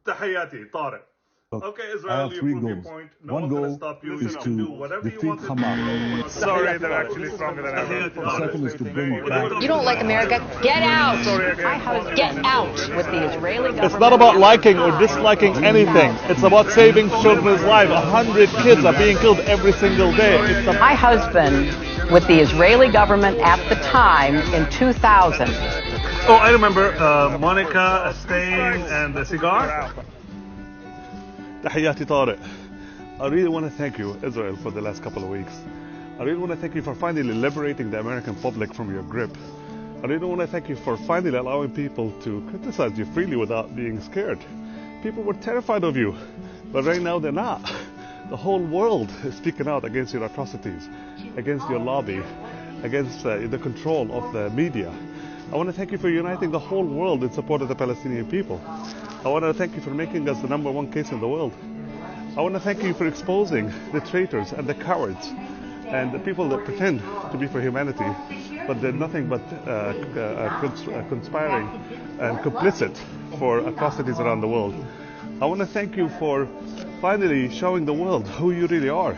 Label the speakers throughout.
Speaker 1: Tahiyati, Tareq.
Speaker 2: Look,
Speaker 1: Okay,
Speaker 2: I
Speaker 1: Israel,
Speaker 2: have
Speaker 1: you
Speaker 2: three
Speaker 1: prove your
Speaker 2: goals.
Speaker 1: point. No
Speaker 2: One
Speaker 1: one's going to
Speaker 2: goal
Speaker 1: stop you.
Speaker 2: is
Speaker 1: You can do
Speaker 2: to
Speaker 1: whatever you
Speaker 2: defeat
Speaker 1: want to do.
Speaker 2: Hamas.
Speaker 3: Sorry, they're actually stronger than ever.
Speaker 2: The second is to bring back.
Speaker 4: You don't like America? Get out!
Speaker 3: Sorry again.
Speaker 4: Get out with the Israeli government.
Speaker 5: It's not about liking or disliking anything. It's about saving children's lives. 100 kids are being killed every single day.
Speaker 4: My husband with the Israeli government at the time in 2000.
Speaker 1: Oh, I remember Monica, a stain, and a cigar.
Speaker 5: Tahiyati Tariq. I really want to thank you, Israel, for the last couple of weeks. I really want to thank you for finally liberating the American public from your grip. I really want to thank you for finally allowing people to criticize you freely without being scared. People were terrified of you, but right now they're not. The whole world is speaking out against your atrocities, against your lobby, against the control of the media. I want to thank you for uniting the whole world in support of the Palestinian people. I want to thank you for making us the #1 case in the world. I want to thank you for exposing the traitors and the cowards and the people that pretend to be for humanity, but they're nothing but conspiring and complicit for atrocities around the world. I want to thank you for finally showing the world who you really are.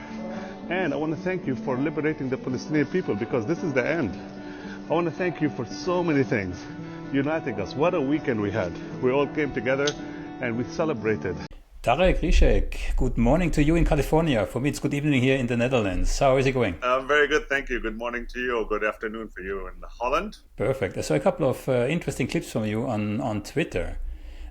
Speaker 5: And I want to thank you for liberating the Palestinian people, because this is the end. I want to thank you for so many things, uniting us. What a weekend we had. We all came together and we celebrated.
Speaker 6: Tareq, Rishek, good morning to you in California. For me, it's good evening here in the Netherlands. How is it going?
Speaker 7: Very good, thank you. Good morning to you. Good afternoon for you in Holland.
Speaker 6: Perfect. I saw a couple of interesting clips from you on Twitter.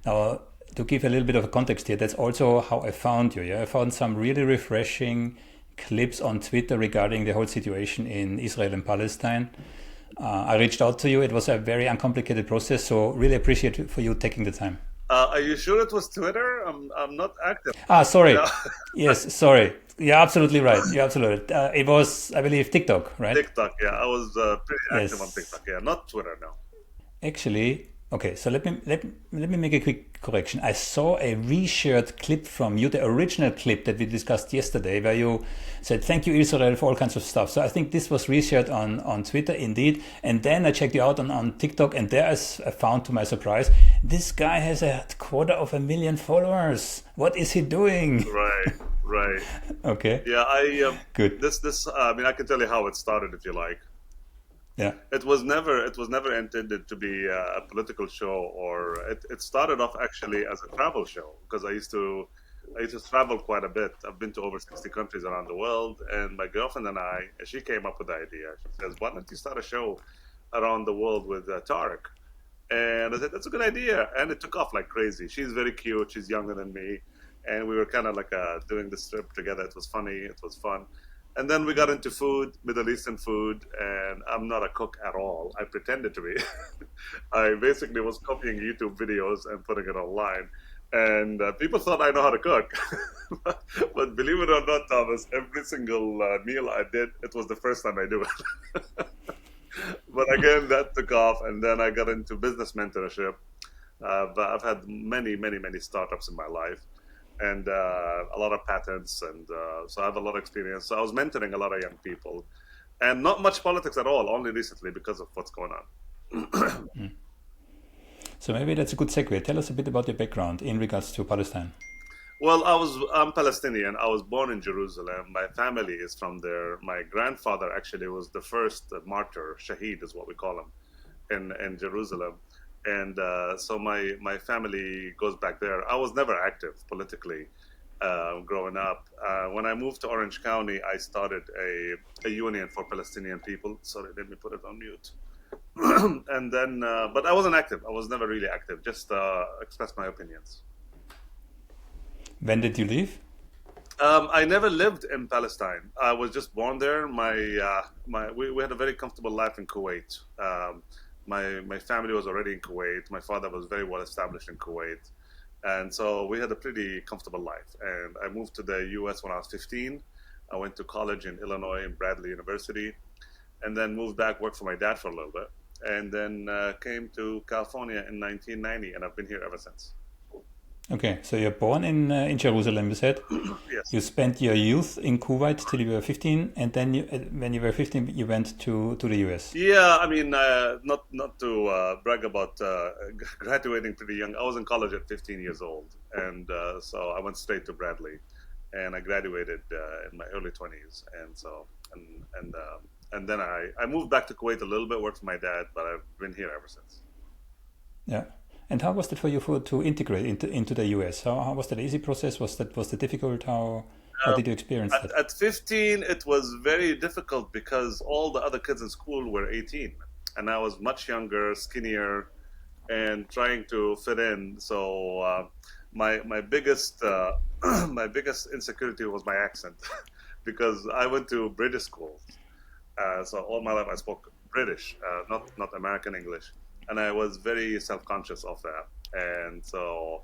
Speaker 6: Now, to give a little bit of a context here, that's also how I found you. Yeah? I found some really refreshing clips on Twitter regarding the whole situation in Israel and Palestine. I reached out to you. It was a very uncomplicated process, so really appreciate it for you taking the time.
Speaker 7: Are you sure it was Twitter? I'm not active.
Speaker 6: Sorry.
Speaker 7: No.
Speaker 6: Yes, sorry. You're absolutely right. You're absolutely right. It was, I believe, TikTok, right?
Speaker 7: TikTok, yeah. I was pretty active on TikTok, yeah. Not Twitter, no.
Speaker 6: Actually, okay, so let me make a quick correction. I saw a reshared clip from you, the original clip that we discussed yesterday, where you said, thank you, Israel, for all kinds of stuff. So I think this was reshared on Twitter, indeed. And then I checked you out on TikTok, and there I found, to my surprise, this guy has 250,000 followers. What is he doing?
Speaker 7: Right.
Speaker 6: Okay.
Speaker 7: Yeah,
Speaker 6: Good.
Speaker 7: I mean, I can tell you how it started if you like.
Speaker 6: Yeah.
Speaker 7: It was never intended to be a political show, or it started off actually as a travel show, because I used to travel quite a bit. I've been to over 60 countries around the world, and my girlfriend and she came up with the idea. She says, why don't you start a show around the world with Tareq? And I said, that's a good idea. And it took off like crazy. She's very cute. She's younger than me. And we were kind of like doing this trip together. It was funny. It was fun. And then we got into food, Middle Eastern food, and I'm not a cook at all. I pretended to be. I basically was copying YouTube videos and putting it online. And people thought I know how to cook. But believe it or not, Thomas, every single meal I did, it was the first time I do it. But again, that took off. And then I got into business mentorship. I've had many startups in my life, and a lot of patents, and so I have a lot of experience. So I was mentoring a lot of young people, and not much politics at all, only recently because of what's going on.
Speaker 6: So maybe that's a good segue. Tell us a bit about your background in regards to Palestine.
Speaker 7: Well, I'm Palestinian. I was born in Jerusalem. My family is from there. My grandfather actually was the first martyr, shaheed is what we call him, in Jerusalem. And so my family goes back there. I was never active politically growing up. When I moved to Orange County, I started a union for Palestinian people. Sorry, let me put it on mute. And then, but I wasn't active. I was never really active, just express my opinions.
Speaker 6: When did you leave?
Speaker 7: I never lived in Palestine. I was just born there. We had a very comfortable life in Kuwait. My family was already in Kuwait. My father was very well established in Kuwait. And so we had a pretty comfortable life. And I moved to the US when I was 15. I went to college in Illinois, in Bradley University, and then moved back, worked for my dad for a little bit, and then came to California in 1990, and I've been here ever since.
Speaker 6: Okay, so you're born in Jerusalem, you said.
Speaker 7: Yes.
Speaker 6: You spent your youth in Kuwait till you were 15, and then when you were 15, you went to the US.
Speaker 7: Yeah, I mean, not to brag about graduating pretty young. I was in college at 15 years old, and so I went straight to Bradley, and I graduated in my early 20s, and so and then I moved back to Kuwait a little bit, worked for my dad, but I've been here ever since.
Speaker 6: Yeah. And how was it for you to integrate into the US? How was that an easy process? Was it difficult? How did you experience that?
Speaker 7: At 15, it was very difficult because all the other kids in school were 18, and I was much younger, skinnier, and trying to fit in. So my biggest my biggest insecurity was my accent, because I went to British schools. So all my life I spoke British, not American English, and I was very self-conscious of that, and so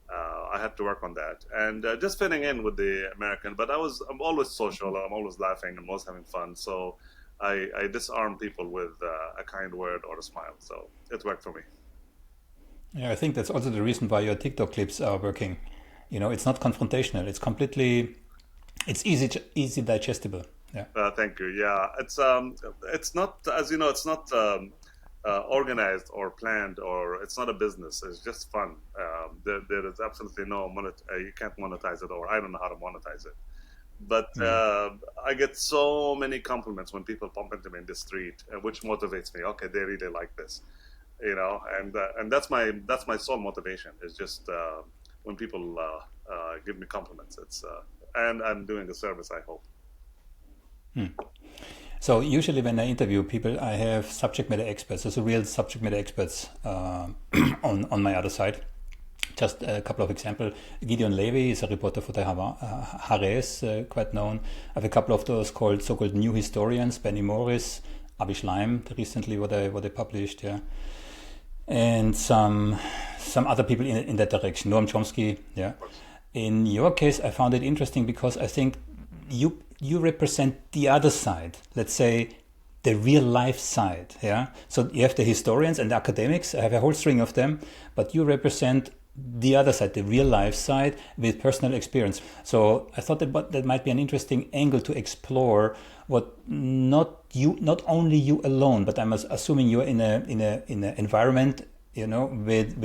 Speaker 7: I had to work on that and just fitting in with the American. But I'm always social, I'm always laughing, I'm always having fun. So I disarm people with a kind word or a smile. So it worked for me.
Speaker 6: Yeah, I think that's also the reason why your TikTok clips are working. You know, it's not confrontational. It's easy digestible. Yeah.
Speaker 7: Thank you. Yeah, it's not, as you know, it's not organized or planned, or it's not a business. It's just fun. There is absolutely no you can't monetize it, or I don't know how to monetize it. But I get so many compliments when people bump into me in the street, which motivates me. Okay, they really like this, you know, and that's my sole motivation. Is just when people give me compliments. And I'm doing a service, I hope.
Speaker 6: So usually when I interview people, I have subject matter experts, so real subject matter experts on my other side. Just a couple of examples. Gideon Levy is a reporter for the Haaretz, quite known. I have a couple of those so-called new historians, Benny Morris, Avi Schleim, recently what they published, yeah. And some other people in that direction, Noam Chomsky, yeah. In your case, I found it interesting because I think you represent the other side, let's say the real life side, yeah? So you have the historians and the academics, I have a whole string of them, but you represent the other side, the real life side with personal experience. So I thought that might be an interesting angle to explore what not only you alone, but I'm assuming you're in an environment, you know, with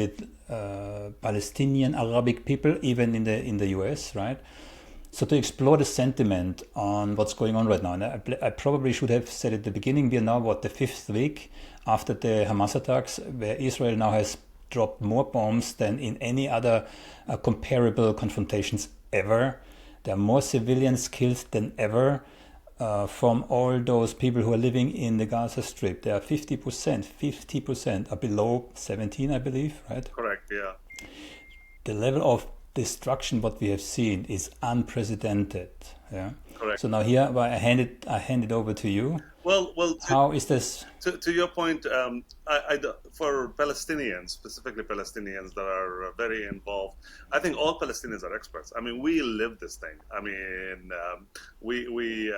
Speaker 6: Palestinian Arabic people, even in the US, right? So to explore the sentiment on what's going on right now, and I probably should have said at the beginning, we are now, the 5th week after the Hamas attacks, where Israel now has dropped more bombs than in any other comparable confrontations ever. There are more civilians killed than ever from all those people who are living in the Gaza Strip. There are 50% are below 17, I believe, right?
Speaker 7: Correct, yeah.
Speaker 6: The level of destruction what we have seen is unprecedented. Yeah.
Speaker 7: Correct.
Speaker 6: So now here, I hand it over to you.
Speaker 7: Well.
Speaker 6: How is this?
Speaker 7: To your point, for Palestinians, specifically Palestinians that are very involved, I think all Palestinians are experts. I mean, we live this thing. I mean, we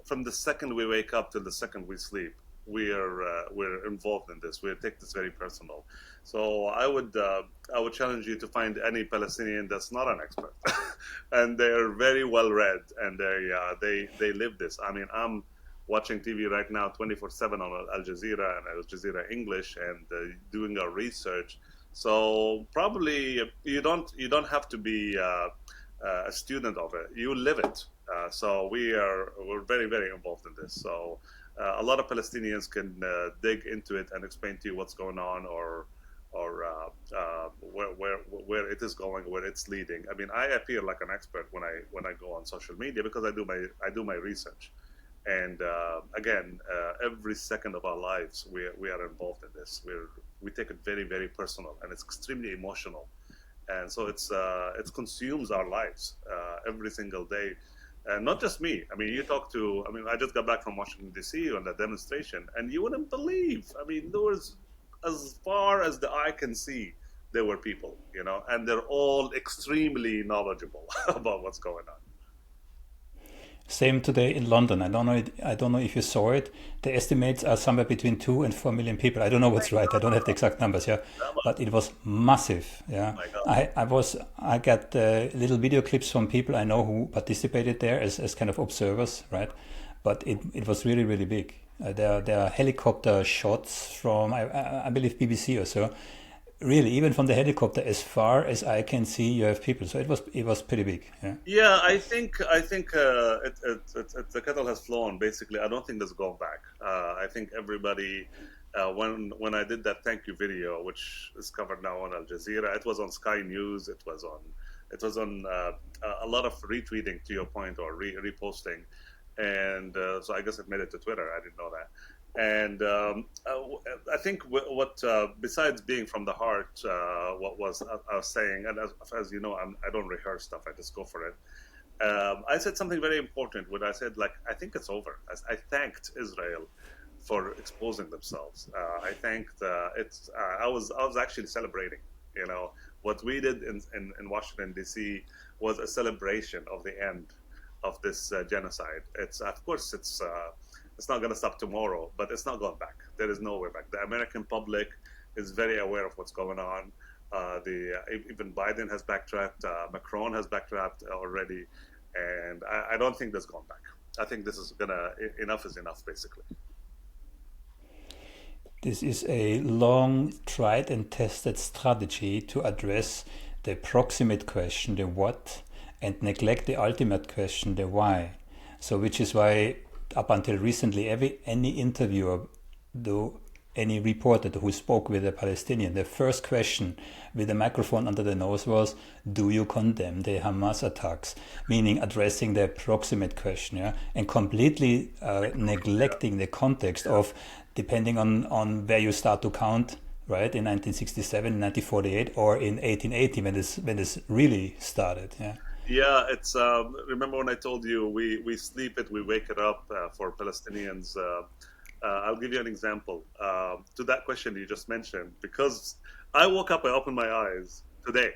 Speaker 7: from the second we wake up till the second we sleep, we're involved in this. We take this very personal. So I would challenge you to find any Palestinian that's not an expert, and they're very well read, and they live this. I mean, I'm watching TV right now 24/7 on Al Jazeera and Al Jazeera English, and doing our research. So probably you don't have to be a student of it. You live it. So we're very, very involved in this. So a lot of Palestinians can dig into it and explain to you what's going on, or where it is going, where it's leading. I mean, I appear like an expert when I go on social media because I do my research. And again, every second of our lives, we are involved in this. We take it very, very personal, and it's extremely emotional, and so it consumes our lives every single day. And not just me. I mean, I just got back from Washington, D.C. on that demonstration, and you wouldn't believe. I mean, there was, as far as the eye can see, there were people, you know, and they're all extremely knowledgeable about what's going on.
Speaker 6: Same today in London. I don't know if you saw it. The estimates are somewhere between 2 and 4 million people. I don't know what's right. I don't have the exact numbers. Yeah, but it was massive. Yeah,
Speaker 7: my God.
Speaker 6: I got little video clips from people I know who participated there as kind of observers, right? But it was really really big. There are helicopter shots from I believe BBC or so. Really, even from the helicopter, as far as I can see, you have people. So it was pretty big. Yeah.
Speaker 7: Yeah, I think the kettle has flown. Basically, I don't think there's going back. I think everybody, when I did that thank you video, which is covered now on Al Jazeera, it was on Sky News. It was on a lot of retweeting, to your point, or reposting, and so I guess it made it to Twitter. I didn't know that. And I think what besides being from the heart, what was I was saying, and as you know, I don't rehearse stuff. I just go for it. I said something very important when I said, like, I think it's over. I thanked Israel for exposing themselves. I thanked I was actually celebrating. You know, what we did in Washington D.C. was a celebration of the end of this genocide. Of course it's not going to stop tomorrow, but it's not going back. There is no way back. The American public is very aware of what's going on. Even Biden has backtracked. Macron has backtracked already, and I don't think there's going back. I think this is enough is enough, basically.
Speaker 6: This is a long tried and tested strategy to address the proximate question, the what, and neglect the ultimate question, the why. So which is why up until recently, any interviewer, any reporter who spoke with a Palestinian, the first question with a microphone under the nose was, do you condemn the Hamas attacks? Meaning addressing the proximate question, yeah? And completely neglecting the context of, depending on where you start to count, right, in 1967, 1948, or in 1880 when this really started, yeah.
Speaker 7: Yeah, it's. Remember when I told you we sleep it, we wake it up for Palestinians. I'll give you an example to that question you just mentioned, because I woke up, I opened my eyes today,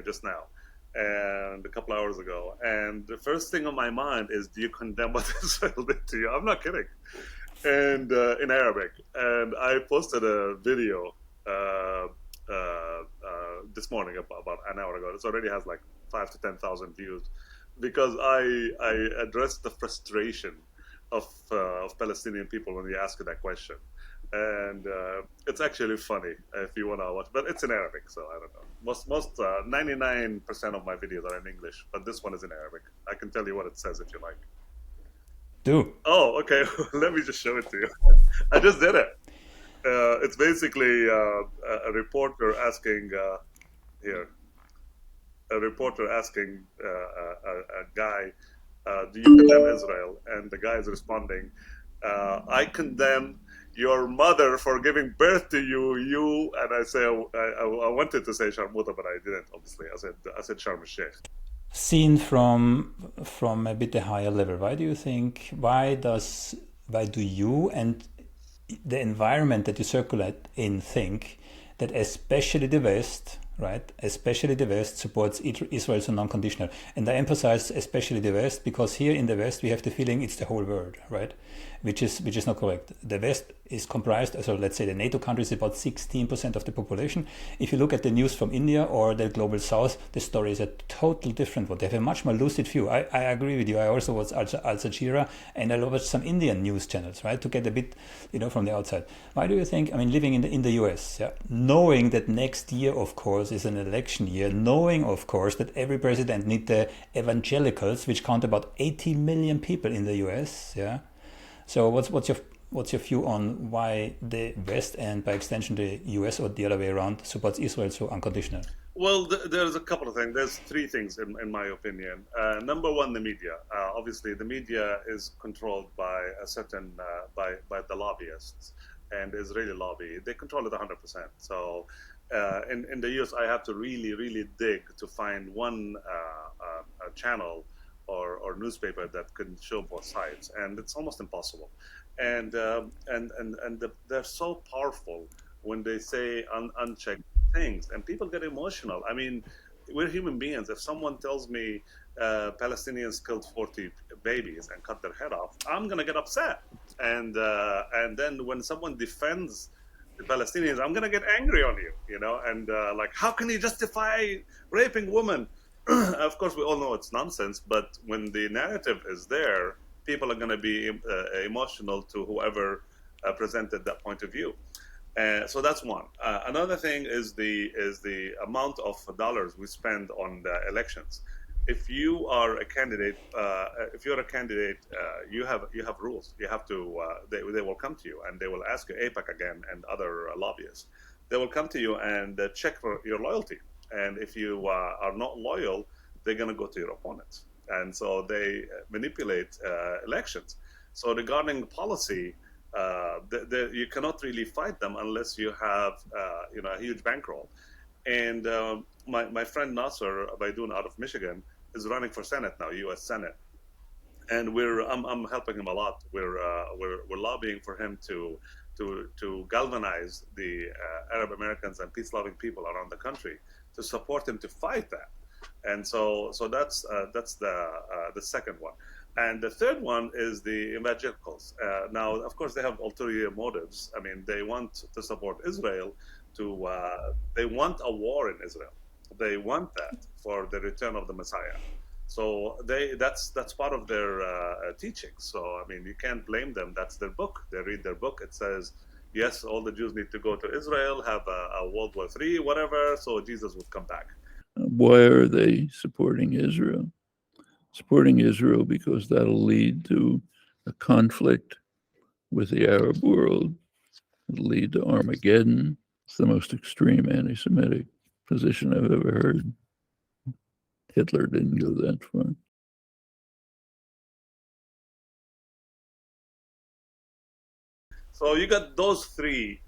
Speaker 7: just now, and a couple hours ago, and the first thing on my mind is, do you condemn what Israel did to you? I'm not kidding, and in Arabic, and I posted a video this morning about an hour ago. It already has like 5,000 to 10,000 views, because I addressed the frustration of Palestinian people when you ask that question, and it's actually funny if you want to watch. But it's in Arabic, so I don't know. Most 99% of my videos are in English, but this one is in Arabic. I can tell you what it says if you like.
Speaker 6: Do.
Speaker 7: Oh, okay. Let me just show it to you. I just did it. It's basically a reporter asking here. A reporter asking a guy, do you condemn Israel? And the guy is responding, I condemn your mother for giving birth to you. And I say, I wanted to say Sharmuta, but I didn't, obviously. I said Sharm el-Sheikh.
Speaker 6: Seen from a bit higher level, why do you and the environment that you circulate in think that especially the West, right? Especially the West supports Israel so non-conditional. And I emphasize especially the West because here in the West we have the feeling it's the whole world, right? Which is not correct. The West is comprised, so let's say the NATO countries, about 16% of the population. If you look at the news from India or the global South, the story is a total different one. They have a much more lucid view. I agree with you. I also watch Al Jazeera and I watch some Indian news channels, right, to get a bit, from the outside. Why do you think? I mean, living in the US, yeah, knowing that next year, of course, is an election year, knowing, of course, that every president needs the evangelicals, which count about 80 million people in the US, yeah. So what's your view on why the West and by extension the US or the other way around supports Israel so unconditional?
Speaker 7: Well, there's a couple of things. There's three things in my opinion. Number one, the media. Obviously, the media is controlled by a certain by the lobbyists and the Israeli lobby. They control it 100%. So in the US, I have to really dig to find one channel or newspaper that can show both sides, and it's almost impossible. And they're so powerful when they say unchecked things, and people get emotional. I mean, we're human beings. If someone tells me Palestinians killed 40 babies and cut their head off, I'm going to get upset. And then when someone defends the Palestinians, I'm going to get angry on you, and like, how can you justify raping women? Of course, we all know it's nonsense, but when the narrative is there, people are going to be emotional to whoever presented that point of view. So that's one. Another thing is the amount of dollars we spend on the elections. If you are a candidate, you have rules. You have to. They will come to you and they will ask you, AIPAC again and other lobbyists. They will come to you and check for your loyalty. And if you are not loyal, they're going to go to your opponents. And so they manipulate elections. So regarding policy, you cannot really fight them unless you have a huge bankroll. And my friend Nasser Baidoun out of Michigan is running for Senate now, U.S. Senate, and I'm helping him a lot. We're lobbying for him to galvanize the Arab Americans and peace-loving people around the country to support him to fight that. And so that's the second one. And the third one is the evangelicals. Now, of course, they have ulterior motives. I mean, they want to support Israel. They want a war in Israel. They want that for the return of the Messiah. So that's part of their teachings. So I mean, you can't blame them. That's their book. They read their book. It says, yes, all the Jews need to go to Israel, have a World War III, whatever. So Jesus would come back.
Speaker 2: Why are they supporting Israel? Supporting Israel because that'll lead to a conflict with the Arab world. It'll lead to Armageddon. It's the most extreme anti-Semitic position I've ever heard. Hitler didn't go that far.
Speaker 7: So you got those three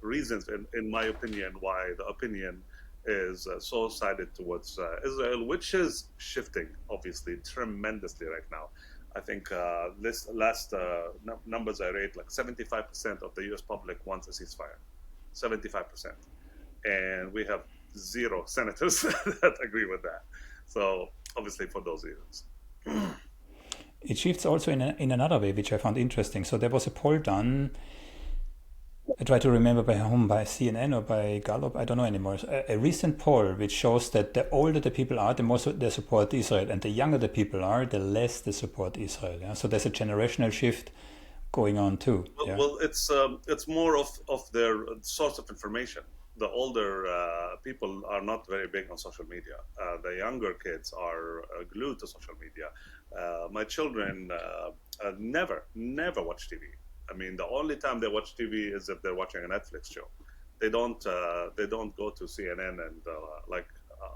Speaker 7: reasons, in my opinion, why the opinion is so sided towards Israel, which is shifting, obviously, tremendously right now. I think this last numbers I read, like 75% of the U.S. public wants a ceasefire. 75%. And we have 0 senators that agree with that. So obviously for those reasons.
Speaker 6: It shifts also in another way, which I found interesting. So there was a poll done, I try to remember by whom, by CNN or by Gallup, I don't know anymore. A recent poll which shows that the older the people are, the more they support Israel, and the younger the people are, the less they support Israel. Yeah? So there's a generational shift going on too.
Speaker 7: Well,
Speaker 6: yeah?
Speaker 7: well it's more of their source of information. The older people are not very big on social media. The younger kids are glued to social media. My children never watch TV. I mean, the only time they watch TV is if they're watching a Netflix show. They don't go to CNN and like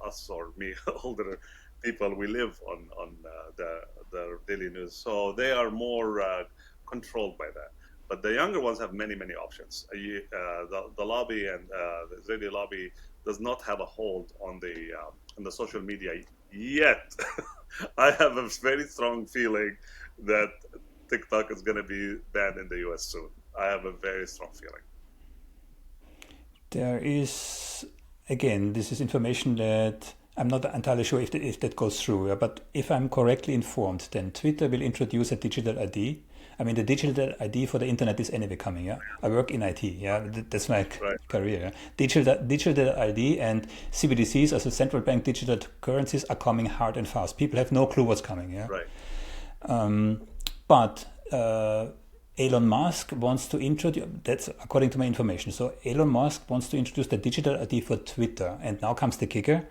Speaker 7: us or me, older people. We live on the daily news, so they are more controlled by that. But the younger ones have many options. The lobby and the Israeli lobby does not have a hold on the social media yet. I have a very strong feeling that TikTok is going to be banned in the US soon. I have a very strong feeling.
Speaker 6: There is, again, this is information that I'm not entirely sure if that goes through, but if I'm correctly informed, then Twitter will introduce a digital ID. I mean, the digital ID for the internet is anyway coming. Yeah, I work in IT. Yeah, that's my career. Yeah? Digital ID and CBDCs, as a central bank digital currencies, are coming hard and fast. People have no clue what's coming. Yeah,
Speaker 7: right.
Speaker 6: But Elon Musk wants to introduce. That's according to my information. So Elon Musk wants to introduce the digital ID for Twitter, and now comes the kicker.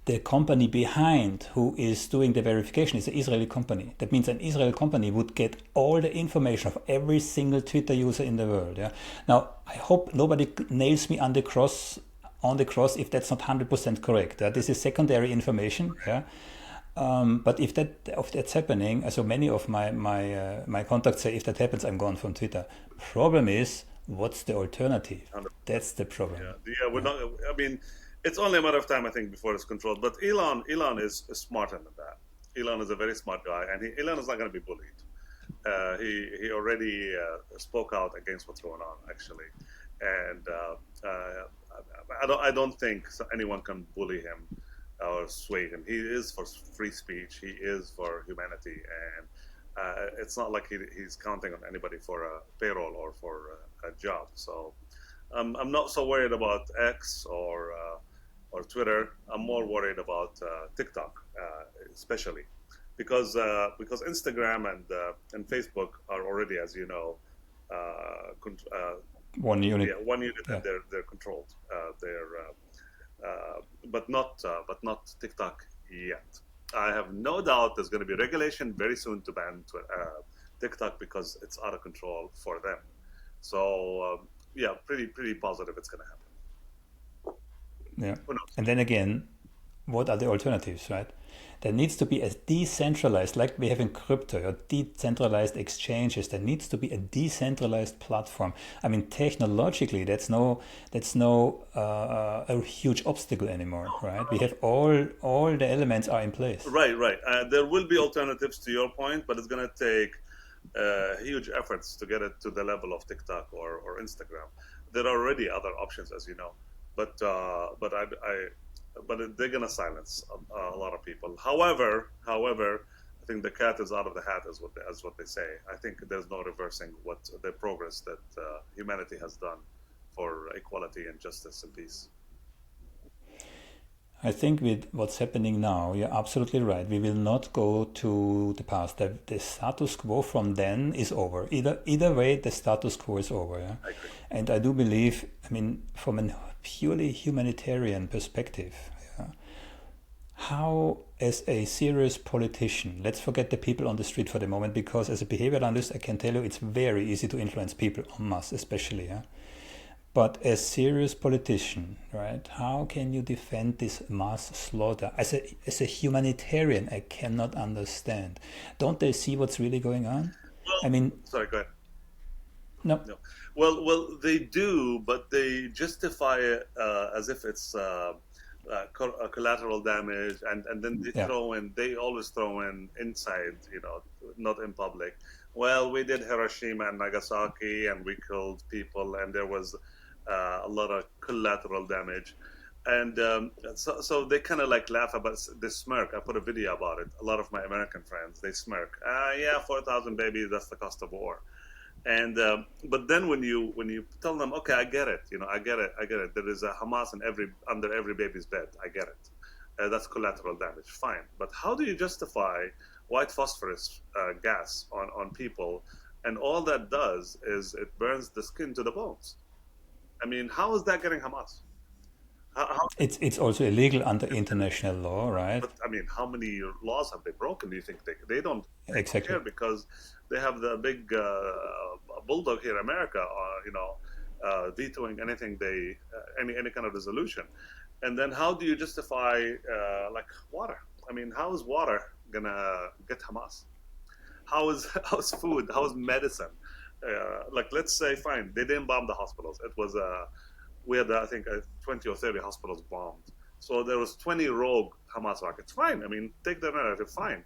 Speaker 6: The company behind who is doing the verification is an Israeli company. That means an Israeli company would get all the information of every single Twitter user in the world. Yeah. Now, I hope nobody nails me on the cross if that's not 100% correct. This is secondary information. Yeah. But if that's happening, so many of my contacts say if that happens, I'm gone from Twitter. Problem is, what's the alternative? 100%. That's the problem.
Speaker 7: Yeah, we're not. I mean, it's only a matter of time, I think, before it's controlled. But Elon is smarter than that. Elon is a very smart guy, and Elon is not going to be bullied. He already spoke out against what's going on, actually, and I don't think anyone can bully him. or sway him. He is for free speech. He is for humanity, and it's not like he's counting on anybody for a payroll or for a job. So I'm not so worried about X or Twitter. I'm more worried about TikTok, especially because Instagram and Facebook are already, as you know,
Speaker 6: one unit.
Speaker 7: yeah, one unit, and they're controlled. But not TikTok yet. I have no doubt there's going to be regulation very soon to ban TikTok because it's out of control for them. So yeah, pretty positive it's going to happen.
Speaker 6: Yeah.
Speaker 7: Who knows?
Speaker 6: And then again, what are the alternatives, right? There needs to be a decentralized, like we have in crypto, or decentralized exchanges. There needs to be a decentralized platform. I mean, technologically, that's no a huge obstacle anymore, right? We have all the elements are in place.
Speaker 7: Right. There will be alternatives to your point, but it's going to take huge efforts to get it to the level of TikTok or Instagram. There are already other options, as you know, but they're going to silence a lot of people. However, I think the cat is out of the hat, as what they say. I think there's no reversing what the progress that humanity has done for equality and justice and peace.
Speaker 6: I think with what's happening now, you're absolutely right. We will not go to the past. The status quo from then is over. Either way, the status quo is over. Yeah?
Speaker 7: I agree.
Speaker 6: And I do believe, I mean, from a purely humanitarian perspective, how, as a serious politician, let's forget the people on the street for the moment, because as a behavioral analyst, I can tell you it's very easy to influence people en masse, especially. Yeah? But as serious politician, right? How can you defend this mass slaughter? As a humanitarian, I cannot understand. Don't they see what's really going on?
Speaker 7: Well,
Speaker 6: I mean,
Speaker 7: sorry, go ahead.
Speaker 6: No.
Speaker 7: Well, they do, but they justify it as if it's collateral damage, and then they always throw in inside, not in public. Well, we did Hiroshima and Nagasaki, and we killed people, and there was a lot of collateral damage, and so they kind of like laugh about, they smirk. I put a video about it. A lot of my American friends, they smirk. 4,000 babies, that's the cost of war. And but then when you tell them, okay, I get it, I get it. There is a Hamas under every baby's bed. I get it. That's collateral damage. Fine, but how do you justify white phosphorus gas on people? And all that does is it burns the skin to the bones. I mean, how is that getting Hamas?
Speaker 6: It's also illegal under international law, right?
Speaker 7: But I mean, how many laws have they broken? Do you think they don't
Speaker 6: Exactly.
Speaker 7: care because they have the big bulldog here, America, vetoing anything any kind of resolution? And then how do you justify like water? I mean, how is water gonna get Hamas? How is food? How is medicine? Like, let's say, fine, they didn't bomb the hospitals. It was we had, I think, 20 or 30 hospitals bombed. So there was 20 rogue Hamas rockets. Fine. I mean, take the narrative. Fine.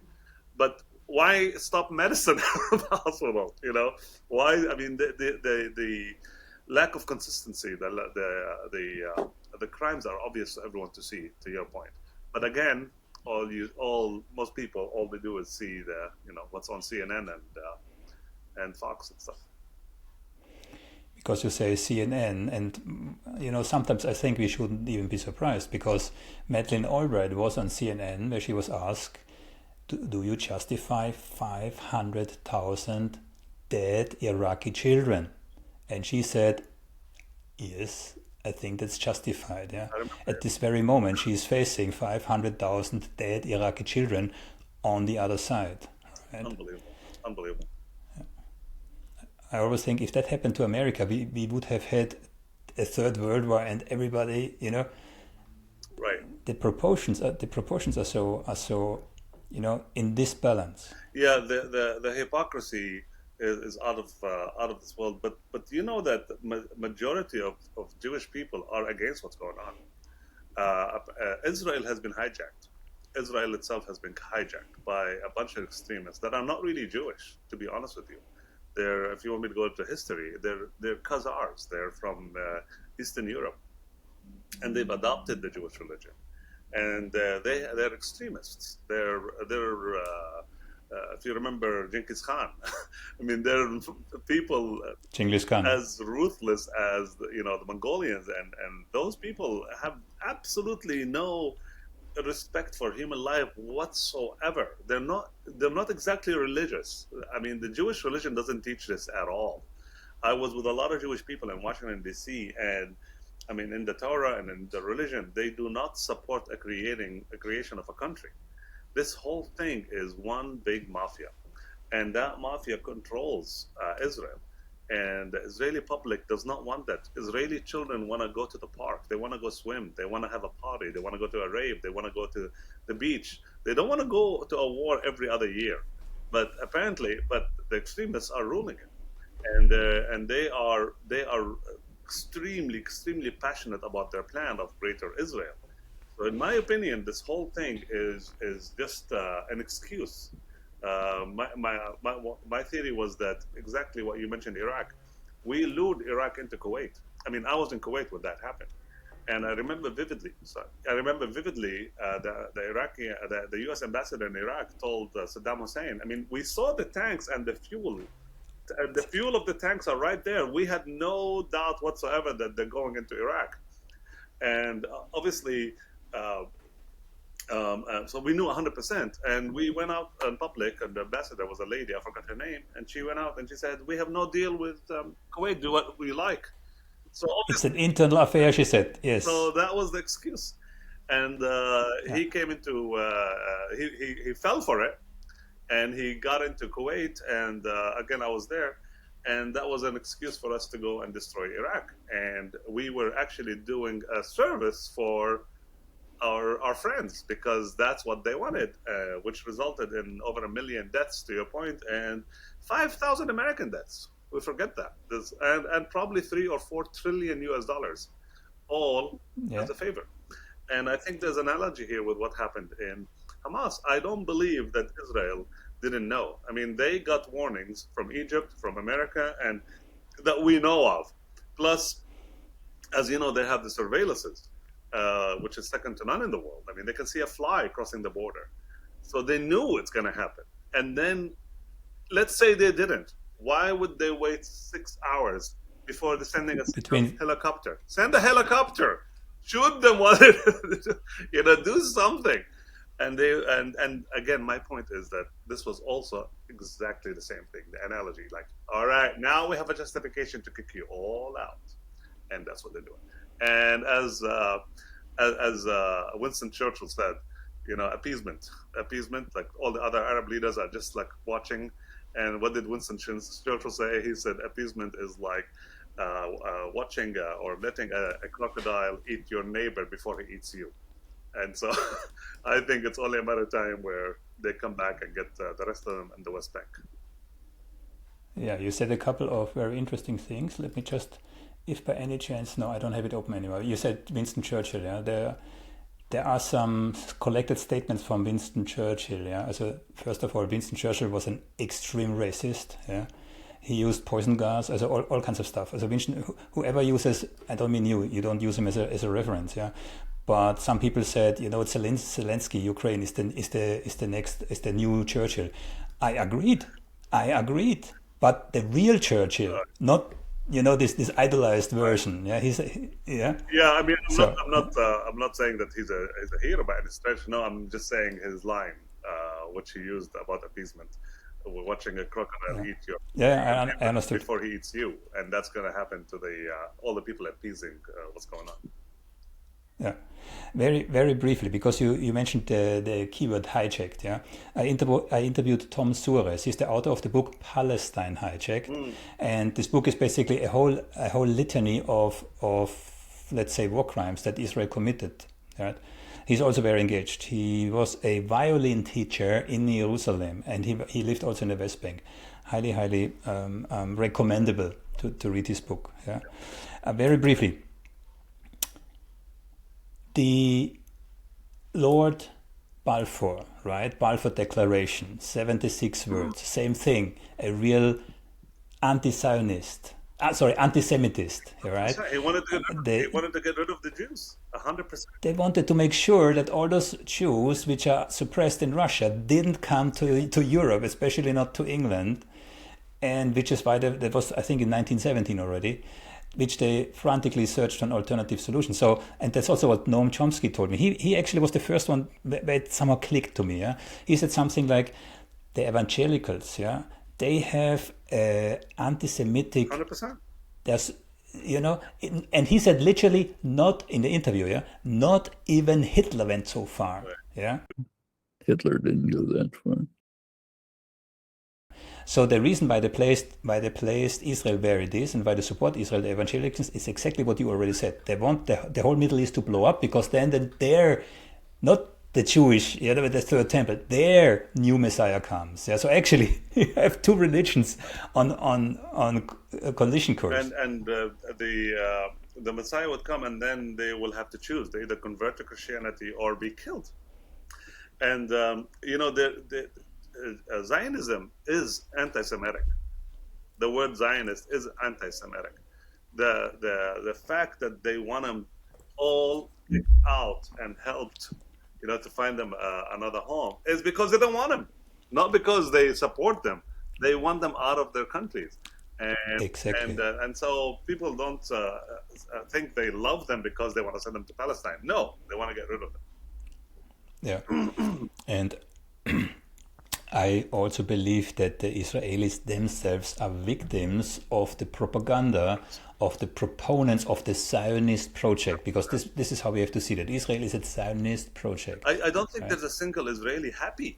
Speaker 7: But why stop medicine from the hospital? Why? I mean, the lack of consistency, the crimes are obvious for everyone to see. To your point, but again, most people, all they do is see what's on CNN and Fox and stuff.
Speaker 6: Because you say CNN, and sometimes I think we shouldn't even be surprised, because Madeleine Albright was on CNN where she was asked, do you justify 500,000 dead Iraqi children? And she said, yes, I think that's justified. Yeah. At this very moment, she is facing 500,000 dead Iraqi children on the other side. Right?
Speaker 7: Unbelievable.
Speaker 6: I always think if that happened to America, we would have had a third world war, and everybody,
Speaker 7: Right.
Speaker 6: The proportions are so in disbalance.
Speaker 7: Yeah, the hypocrisy is out of this world. But you know that the majority of Jewish people are against what's going on. Israel has been hijacked. Israel itself has been hijacked by a bunch of extremists that are not really Jewish, to be honest with you. If you want me to go into history, they're Khazars. They're from Eastern Europe, and they've adopted the Jewish religion. and they're extremists. They're if you remember Genghis Khan, I mean, they're people
Speaker 6: Genghis Khan.
Speaker 7: as ruthless as the Mongolians, and those people have absolutely no respect for human life whatsoever. They're not exactly religious. I mean, the Jewish religion doesn't teach this at all. I was with a lot of Jewish people in Washington D.C., and I mean, in the Torah and in the religion, they do not support a creation of a country. This whole thing is one big mafia, and that mafia controls Israel. And the Israeli public does not want that. Israeli children want to go to the park. They want to go swim. They want to have a party. They want to go to a rave. They want to go to the beach. They don't want to go to a war every other year. But the extremists are ruling it, and they are extremely passionate about their plan of Greater Israel. So, in my opinion, this whole thing is just an excuse. My theory was that exactly what you mentioned, Iraq. We lured Iraq into Kuwait. I mean, I was in Kuwait when that happened, and I remember vividly. The U.S. ambassador in Iraq told Saddam Hussein. I mean, we saw the tanks and the fuel. And the fuel of the tanks are right there. We had no doubt whatsoever that they're going into Iraq, and obviously. So we knew 100%, and we went out in public, and the ambassador was a lady, I forgot her name, and she went out and she said, "We have no deal with Kuwait, do what we like." So
Speaker 6: it's an internal affair, she said, yes.
Speaker 7: So that was the excuse. And he came into, he fell for it, and he got into Kuwait, and again, I was there, and that was an excuse for us to go and destroy Iraq. And we were actually doing a service for our friends, because that's what they wanted, which resulted in over 1 million deaths, to your point, and 5,000 American deaths. We forget that. And probably $3 or $4 trillion US, all as a favor. And I think there's an analogy here with what happened in Hamas. I don't believe that Israel didn't know. I mean, they got warnings from Egypt, from America, and that we know of. Plus, as you know, they have the surveillances. Which is second to none in the world. I mean, they can see a fly crossing the border. So they knew it's going to happen. And then, let's say they didn't. Why would they wait 6 hours before sending a helicopter? Send a helicopter. Shoot them while do something. And again, my point is that this was also exactly the same thing, the analogy. Like, all right, now we have a justification to kick you all out. And that's what they're doing. And as Winston Churchill said, appeasement. Like all the other Arab leaders are just like watching. And what did Winston Churchill say? He said, appeasement is like watching or letting a crocodile eat your neighbor before he eats you. And so I think it's only a matter of time where they come back and get the rest of them in the West Bank.
Speaker 6: Yeah, you said a couple of very interesting things. Let me just... If by any chance, no, I don't have it open anymore. You said Winston Churchill, yeah. There are some collected statements from Winston Churchill, yeah. Also, first of all, Winston Churchill was an extreme racist, yeah. He used poison gas, also all kinds of stuff. Also, whoever uses, I don't mean you don't use him as a reference, yeah. But some people said, Zelensky, Ukraine is the new Churchill. I agreed, but the real Churchill, not. This idolized version. Yeah,
Speaker 7: Yeah, I mean, I'm not saying that he's a hero by any stretch. No, I'm just saying his line, which he used about appeasement. We're watching a crocodile eat you.
Speaker 6: Yeah, I understood.
Speaker 7: Before he eats you, and that's going to happen to all the people appeasing what's going on.
Speaker 6: Yeah, very very briefly, because you mentioned the keyword hijacked. Yeah, I interviewed Tom Suarez. He's the author of the book Palestine Hijacked, and this book is basically a whole litany of let's say war crimes that Israel committed. Right. He's also very engaged. He was a violin teacher in Jerusalem, and he lived also in the West Bank. Highly recommendable to read his book. Yeah, very briefly. The Lord Balfour, right? Balfour Declaration, 76 words, same thing. A real anti-Zionist anti-Semitist, right?
Speaker 7: He wanted to
Speaker 6: They,
Speaker 7: he wanted to get rid of the Jews, 100%.
Speaker 6: they wanted to make sure that all those Jews which are suppressed in Russia didn't come to Europe, especially not to England, and which is why that was, I think, in 1917 already, which they frantically searched for an alternative solution. So, and that's also what Noam Chomsky told me. He actually was the first one where it somehow clicked to me. Yeah, he said something like, the evangelicals, yeah, they have anti-Semitic.
Speaker 7: 100%.
Speaker 6: There's, and he said literally, not in the interview, yeah, not even Hitler went so far, yeah.
Speaker 2: Hitler didn't go that far.
Speaker 6: So the reason why they placed Israel where it is and why they support Israel, the evangelicals, is exactly what you already said. They want the whole Middle East to blow up, because then they're not the Jewish, with the third temple, their new Messiah comes. Yeah, so actually you have two religions on collision course.
Speaker 7: And the Messiah would come, and then they will have to choose. They either convert to Christianity or be killed. And Zionism is anti-Semitic. The word Zionist is anti-Semitic. The fact that they want them all kicked out and helped, to find them another home, is because they don't want them, not because they support them. They want them out of their countries. And,
Speaker 6: exactly.
Speaker 7: And so people don't think they love them because they want to send them to Palestine. No, they want to get rid of them.
Speaker 6: Yeah. And I also believe that the Israelis themselves are victims of the propaganda of the proponents of the Zionist project, because this is how we have to see that Israel is a Zionist project.
Speaker 7: I don't think there's a single Israeli happy.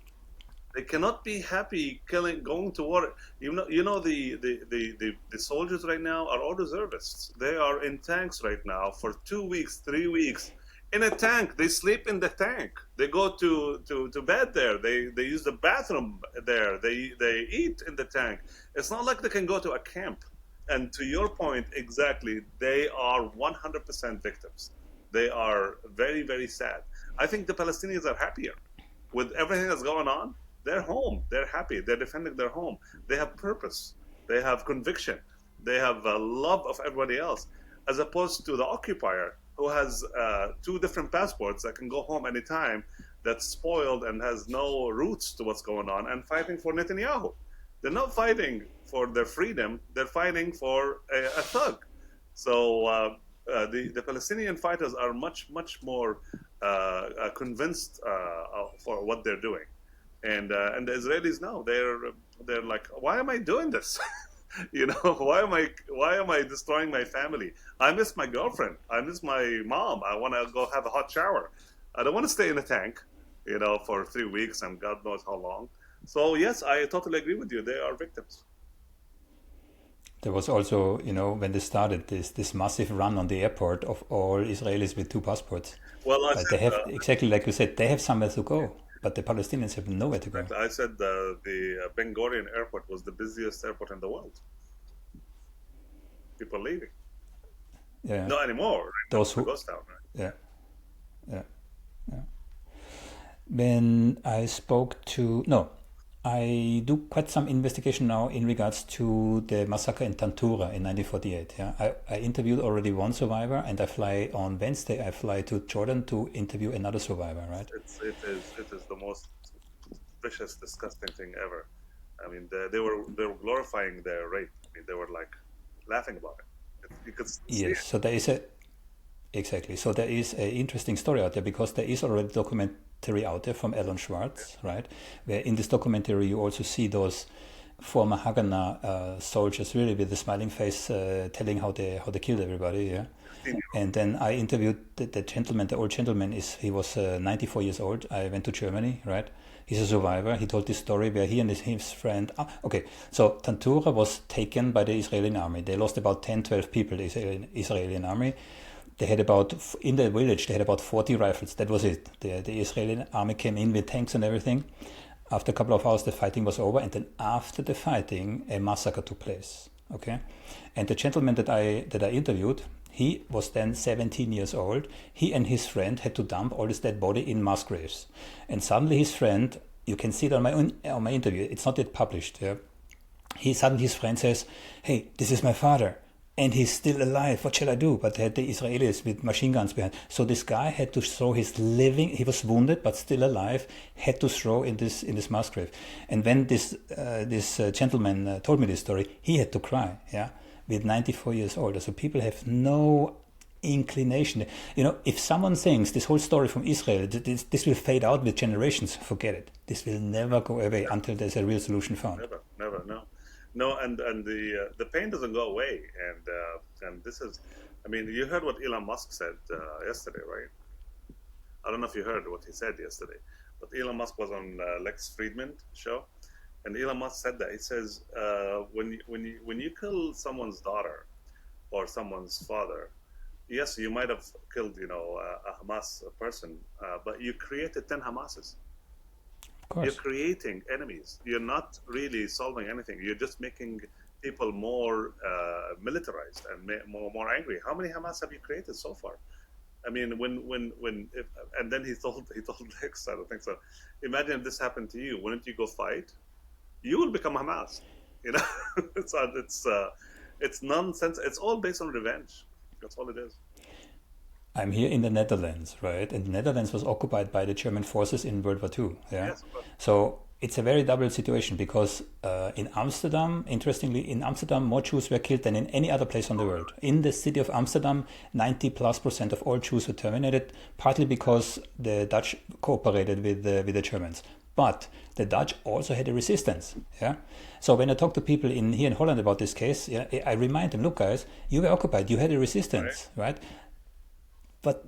Speaker 7: They cannot be happy going to war. The soldiers right now are all reservists. They are in tanks right now for 2 weeks, 3 weeks. In a tank, they sleep in the tank. They go to bed there. They use the bathroom there. They eat in the tank. It's not like they can go to a camp. And to your point, exactly, they are 100% victims. They are very, very sad. I think the Palestinians are happier with everything that's going on. They're home. They're happy. They're defending their home. They have purpose. They have conviction. They have a love of everybody else, as opposed to the occupier, who has 2 different passports that can go home anytime, that's spoiled and has no roots to what's going on, and fighting for Netanyahu. They're not fighting for their freedom. They're fighting for a thug. So the Palestinian fighters are much, much more convinced for what they're doing. And the Israelis know. They're like, why am I doing this? Why am I destroying my family? I miss my girlfriend. I miss my mom. I want to go have a hot shower. I don't want to stay in a tank, for 3 weeks and God knows how long. So yes, I totally agree with you. They are victims.
Speaker 6: There was also, when they started this massive run on the airport of all Israelis with 2 passports.
Speaker 7: Well,
Speaker 6: they have, exactly like you said, they have somewhere to go. But the Palestinians have nowhere to go.
Speaker 7: I said the Ben Gurion airport was the busiest airport in the world. People leaving.
Speaker 6: Yeah.
Speaker 7: Not anymore.
Speaker 6: Those who
Speaker 7: goes down, right?
Speaker 6: Yeah. When I I do quite some investigation now in regards to the massacre in Tantura in 1948. Yeah, I interviewed already one survivor, and I fly on Wednesday. I fly to Jordan to interview another survivor. Right?
Speaker 7: It is the most vicious, disgusting thing ever. I mean, they were glorifying their rape. I mean, they were like laughing about it. You could see it.
Speaker 6: So there is So there is an interesting story out there, because there is already documentary out there from Alan Schwartz, right? Where in this documentary you also see those former Haganah soldiers, really with the smiling face, telling how they killed everybody. Yeah. And then I interviewed the gentleman. The old gentleman he was 94 years old. I went to Germany, right? He's a survivor. He told this story where he and his friend. So Tantura was taken by the Israeli army. They lost about 10-12 people. The Israeli army. They had in the village, they had about 40 rifles. That was it. The Israeli army came in with tanks and everything. After a couple of hours, the fighting was over. And then after the fighting, a massacre took place. Okay. And the gentleman that I interviewed, he was then 17 years old. He and his friend had to dump all his dead body in mass graves. And suddenly his friend, you can see it on my interview, it's not yet published. Yeah? His friend says, "Hey, this is my father. and he's still alive. What shall I do? But they had the Israelis with machine guns behind. So this guy had to throw his living. He was wounded but still alive. Had to throw in this mass grave. And when this gentleman told me this story, he had to cry. Yeah, with 94 years old. So people have no inclination. If someone thinks this whole story from Israel, this will fade out with generations, forget it. This will never go away until there's a real solution found.
Speaker 7: Never, no, and the pain doesn't go away, and this is, I mean, you heard what Elon Musk said yesterday, right? I don't know if you heard what he said yesterday, but Elon Musk was on Lex Friedman's show, and Elon Musk said that he says when you kill someone's daughter or someone's father, yes, you might have killed, a Hamas person, but you created 10 Hamases. You're creating enemies. You're not really solving anything. You're just making people more militarized and more angry. How many Hamas have you created so far? I mean, and then he told Lex, I don't think so. Imagine if this happened to you. Wouldn't you go fight? You will become Hamas. It's nonsense. It's all based on revenge. That's all it is.
Speaker 6: I'm here in the Netherlands, right? And the Netherlands was occupied by the German forces in World War II. Yeah. Yes, so it's a very double situation because in Amsterdam, interestingly, more Jews were killed than in any other place on the world. In the city of Amsterdam, 90+% of all Jews were terminated, partly because the Dutch cooperated with the Germans. But the Dutch also had a resistance. Yeah. So when I talk to people here in Holland about this case, yeah, I remind them, look, guys, you were occupied, you had a resistance, right? But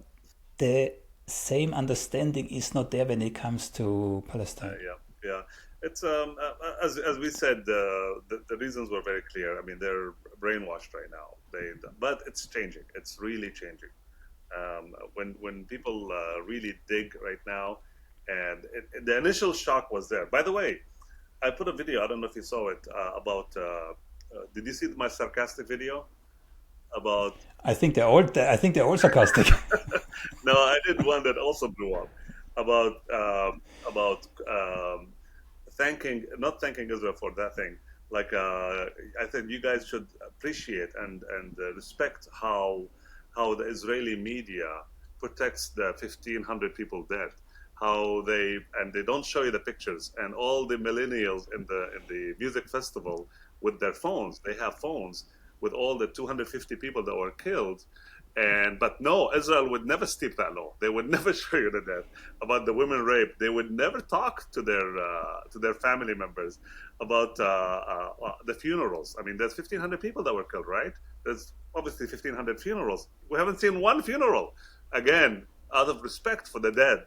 Speaker 6: the same understanding is not there when it comes to Palestine.
Speaker 7: Yeah. It's as we said, the reasons were very clear. I mean, they're brainwashed right now. But it's changing. It's really changing. When people really dig right now, and the initial shock was there. By the way, I put a video. I don't know if you saw it about. Did you see my sarcastic video? About
Speaker 6: I think they're all sarcastic.
Speaker 7: No, I did one that also blew up about not thanking Israel for that thing. Like I think you guys should appreciate and respect how the Israeli media protects the 1,500 people dead. How they don't show you the pictures, and all the millennials in the music festival with their phones. They have phones with all the 250 people that were killed, but no, Israel would never stoop that low. They would never show you the death. About the women rape, they would never talk to their family members about the funerals. I mean, there's 1,500 people that were killed, right? There's obviously 1,500 funerals. We haven't seen one funeral. Again, out of respect for the dead,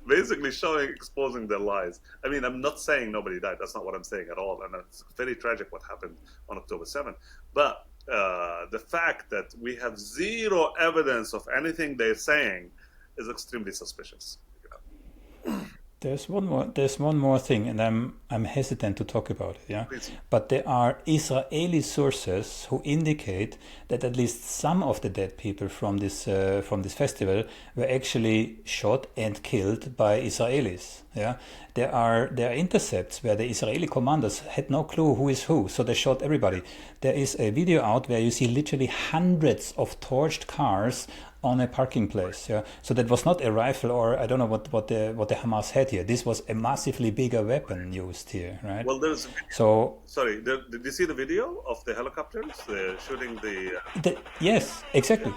Speaker 7: basically exposing their lies. I mean, I'm not saying nobody died. That's not what I'm saying at all. And it's very tragic what happened on October 7th. But the fact that we have zero evidence of anything they're saying is extremely suspicious.
Speaker 6: There's one more thing, and I'm hesitant to talk about it. Yeah,
Speaker 7: Please.
Speaker 6: But there are Israeli sources who indicate that at least some of the dead people from this festival were actually shot and killed by Israelis. Yeah, there are intercepts where the Israeli commanders had no clue who is who, so they shot everybody. There is a video out where you see literally hundreds of torched cars on a parking place. Yeah, so that was not a rifle, or I don't know what the Hamas had here. This was a massively bigger weapon used here, right?
Speaker 7: Well, there's sorry. Did you see the video of the helicopters shooting the?
Speaker 6: Yes, exactly.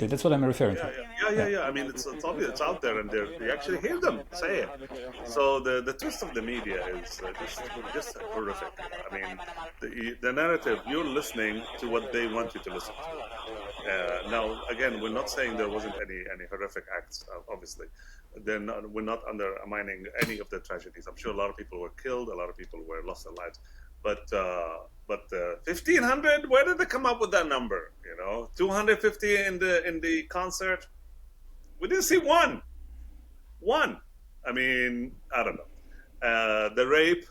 Speaker 6: That's what I'm referring to.
Speaker 7: Yeah. I mean, it's obvious. It's out there, and you actually hear them say it. So the twist of the media is just horrific. I mean, the narrative. You're listening to what they want you to listen to. Now, again, we're not saying there wasn't any horrific acts. Obviously, we're not undermining any of the tragedies. I'm sure a lot of people were killed. A lot of people were lost their lives. But 1,500. Where did they come up with that number? 250 in the concert. We didn't see one. I mean, I don't know. The rape.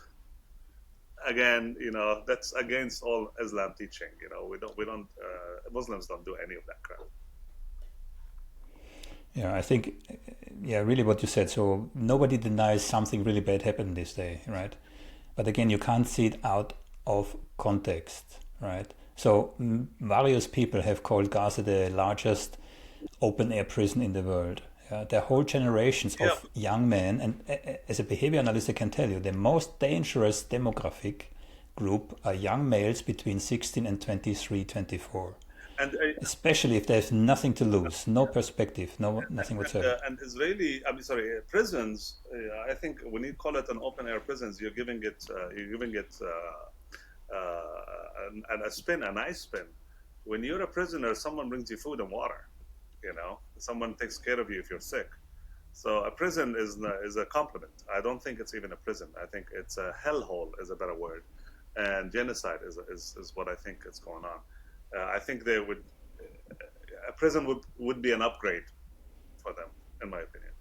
Speaker 7: Again, that's against all Islam teaching. We don't. Muslims don't do any of that crap.
Speaker 6: Yeah, I think, really what you said. So nobody denies something really bad happened this day, right? But again, you can't see it out of context, right? So various people have called Gaza the largest open-air prison in the world. There are whole generations of young men, and as a behavior analyst, I can tell you the most dangerous demographic group are young males between 16 and 23, 24.
Speaker 7: And
Speaker 6: especially if there's nothing to lose, no perspective, nothing whatsoever.
Speaker 7: And prisons. I think when you call it an open-air prisons, you're giving it a spin, a nice spin. When you're a prisoner, someone brings you food and water. Someone takes care of you if you're sick. So a prison is a compliment. I don't think it's even a prison. I think it's a hellhole is a better word, and genocide is what I think is going on. I think a prison would be an upgrade for them, in my opinion.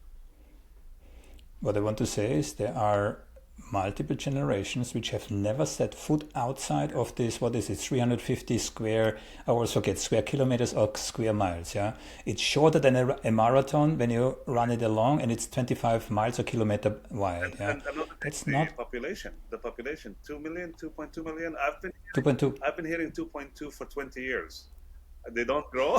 Speaker 6: What I want to say is there are multiple generations which have never set foot outside of this, 350 square, I also get square kilometers or square miles, It's shorter than a marathon when you run it along, and it's 25 miles or kilometer wide,
Speaker 7: And that's not the population, 2 million, 2.2 million. I've been hearing 2.2 for 20 years. They don't grow.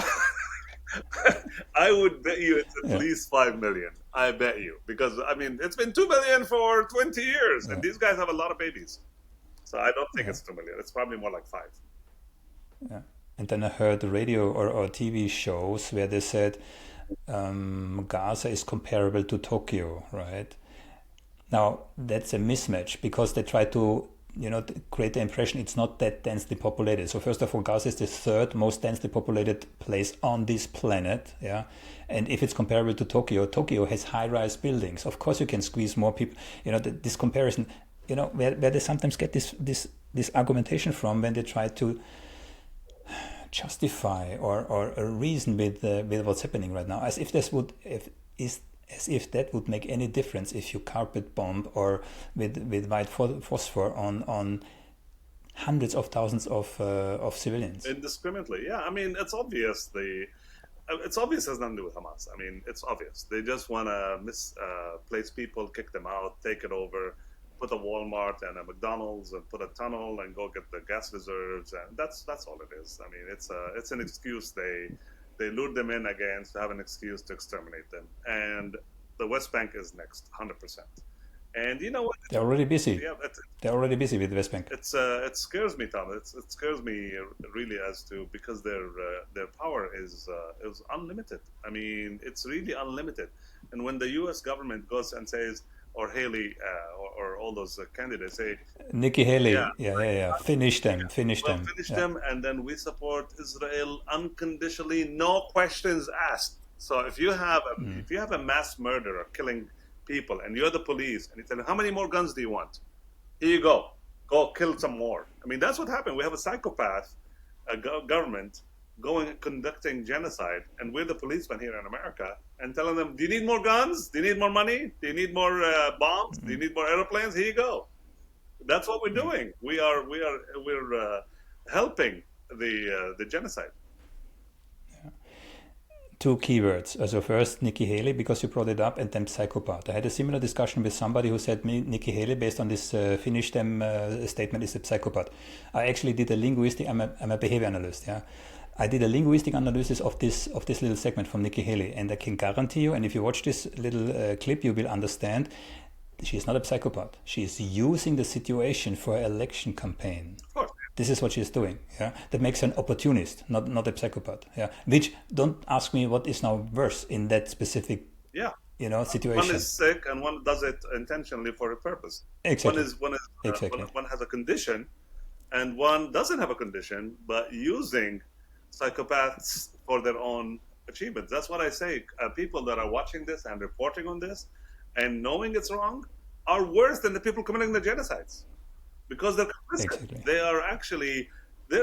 Speaker 7: I would bet you it's at least 5 million. I bet you, because it's been 2 million for 20 years, and these guys have a lot of babies. So I don't think it's 2 million. It's probably more like 5.
Speaker 6: Yeah. And then I heard radio or TV shows where they said Gaza is comparable to Tokyo, right? Now that's a mismatch, because they try to create the impression it's not that densely populated. So first of all, Gaza is the third most densely populated place on this planet, And if it's comparable to Tokyo has high-rise buildings. Of course, you can squeeze more people. This comparison, where they sometimes get this argumentation from when they try to justify or reason with what's happening right now, as if that would make any difference if you carpet bomb or with white phosphor on hundreds of thousands of civilians.
Speaker 7: Indiscriminately, it's obvious. It's obvious it has nothing to do with Hamas. It's obvious. They just want to misplace people, kick them out, take it over, put a Walmart and a McDonald's and put a tunnel and go get the gas reserves, and that's all it is. It's an excuse. They lured them in again to have an excuse to exterminate them. And the West Bank is next, 100%. And you know what?
Speaker 6: They're already busy.
Speaker 7: Yeah,
Speaker 6: they're already busy with the West Bank.
Speaker 7: It scares me, Tom. It scares me really because their power is unlimited. It's really unlimited. And when the U.S. government goes and says, or Haley, or all those candidates say,
Speaker 6: Nikki Haley, finish them,
Speaker 7: and then we support Israel unconditionally, no questions asked. So if you have a mass murderer killing people, and you're the police, and you tell them, how many more guns do you want? Here you go kill some more. That's what happened. We have a psychopath, a government conducting genocide, and we're the policemen here in America, and telling them, do you need more guns? Do you need more money? Do you need more bombs? Do you need more airplanes? Here you go. That's what we're doing. We're helping the genocide.
Speaker 6: Two keywords. So first, Nikki Haley, because you brought it up, and then psychopath. I had a similar discussion with somebody who said Nikki Haley, based on this finish them statement, is a psychopath. I actually did a linguistic. I'm a behavior analyst. I did a linguistic analysis of this little segment from Nikki Haley, and I can guarantee you, and if you watch this little clip, you will understand, she is not a psychopath. She is using the situation for an election campaign.
Speaker 7: Of course.
Speaker 6: This is what she's doing. That makes her an opportunist, not a psychopath. Which, don't ask me what is now worse in that specific situation.
Speaker 7: One is sick and one does it intentionally for a purpose.
Speaker 6: Exactly.
Speaker 7: One has a condition, and one doesn't have a condition, but using psychopaths for their own achievements. That's what I say. People that are watching this and reporting on this and knowing it's wrong are worse than the people committing the genocides, because they're complicit.
Speaker 6: Exactly.
Speaker 7: They're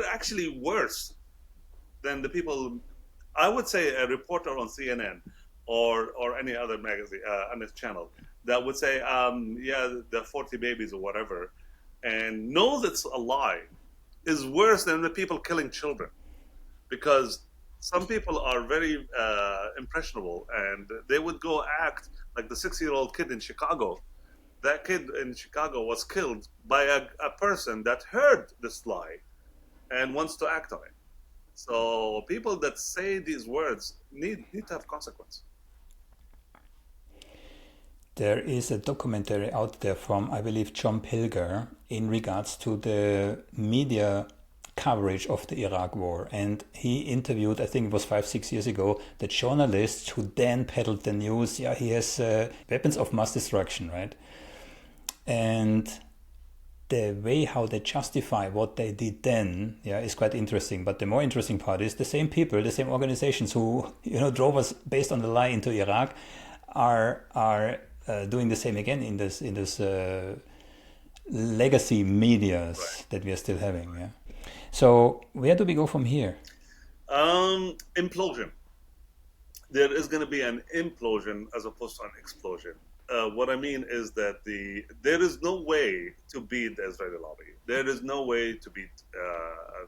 Speaker 7: actually worse than the people. I would say a reporter on CNN or any other magazine on this channel that would say, the 40 babies or whatever, and knows it's a lie, is worse than the people killing children, because some people are very impressionable, and they would go act like the 6-year-old kid in Chicago. That kid in Chicago was killed by a person that heard this lie and wants to act on it. So people that say these words need to have consequence.
Speaker 6: There is a documentary out there from, I believe, John Pilger in regards to the media coverage of the Iraq war. And he interviewed, I think it was 5-6 years ago, the journalist who then peddled the news. Yeah, he has weapons of mass destruction, right? And the way how they justify what they did then, yeah, is quite interesting. But the more interesting part is the same people, the same organizations who, drove us based on the lie into Iraq are doing the same again in this legacy medias that we are still having. Yeah. So where do we go from here?
Speaker 7: Implosion. There is going to be an implosion as opposed to an explosion. What I mean is that there is no way to beat the Israeli lobby. There is no way to beat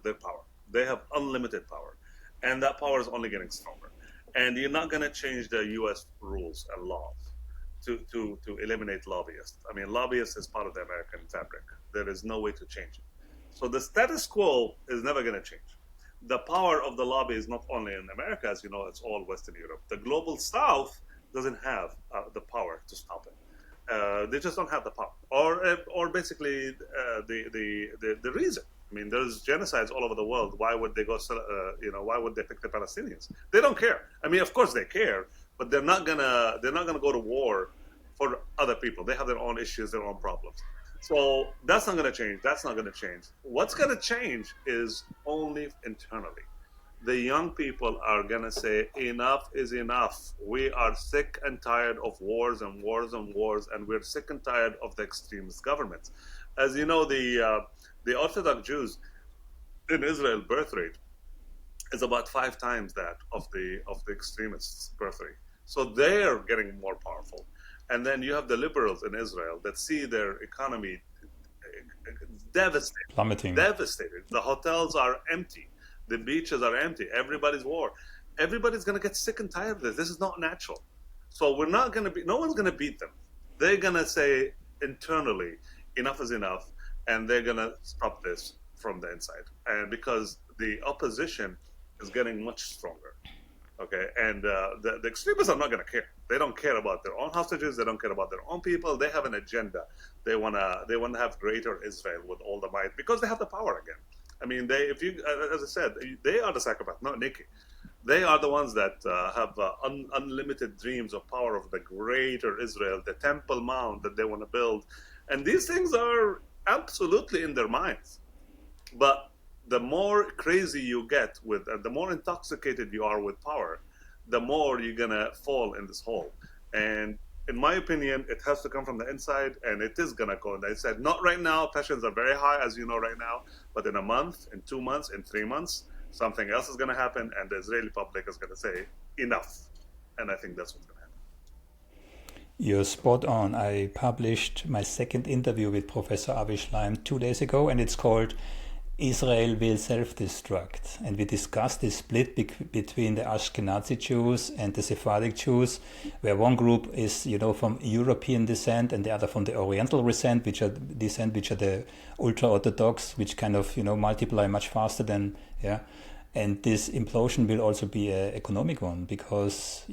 Speaker 7: their power. They have unlimited power, and that power is only getting stronger. And you're not going to change the U.S. rules and laws to eliminate lobbyists. I mean, lobbyists is part of the American fabric. There is no way to change it. So the status quo is never going to change. The power of the lobby is not only in America, as you know, it's all Western Europe. The global South doesn't have the power to stop it. They just don't have the power, or basically the reason. I mean, there's genocides all over the world. Why would they go? Why would they pick the Palestinians? They don't care. I mean, of course they care, but they're not gonna go to war for other people. They have their own issues, their own problems. So that's not going to change. That's not going to change. What's going to change is only internally. The young people are going to say, enough is enough. We are sick and tired of wars and wars and wars, and we're sick and tired of the extremist governments. As you know, the Orthodox Jews in Israel birth rate is about 5 times that of the extremists' birth rate. So they're getting more powerful. And then you have the liberals in Israel that see their economy devastated.
Speaker 6: Plummeting.
Speaker 7: Devastated. The hotels are empty. The beaches are empty. Everybody's war. Everybody's going to get sick and tired of this. This is not natural. So no one's going to beat them. They're going to say internally, enough is enough. And they're going to stop this from the inside. And because the opposition is getting much stronger. Okay, and the extremists are not going to care. They don't care about their own hostages. They don't care about their own people. They have an agenda. They wanna have greater Israel with all the might because they have the power again. I mean, as I said, they are the psychopath, not Nikki. They are the ones that have unlimited dreams of power of the greater Israel, the Temple Mount that they want to build, and these things are absolutely in their minds, but the more crazy you get with, and the more intoxicated you are with power, the more you're gonna fall in this hole. And in my opinion, it has to come from the inside, and it is gonna go. And I said, not right now. Passions are very high, as you know, right now. But in a month, in 2 months, in 3 months, something else is gonna happen, and the Israeli public is gonna say enough. And I think that's what's gonna happen.
Speaker 6: You're spot on. I published my second interview with Professor Avi Schleim 2 days ago, and it's called Israel will self-destruct, and we discussed the split between the Ashkenazi Jews and the Sephardic Jews, where one group is, from European descent, and the other from the Oriental descent, which are the ultra-Orthodox, which kind of multiply much faster than And this implosion will also be an economic one because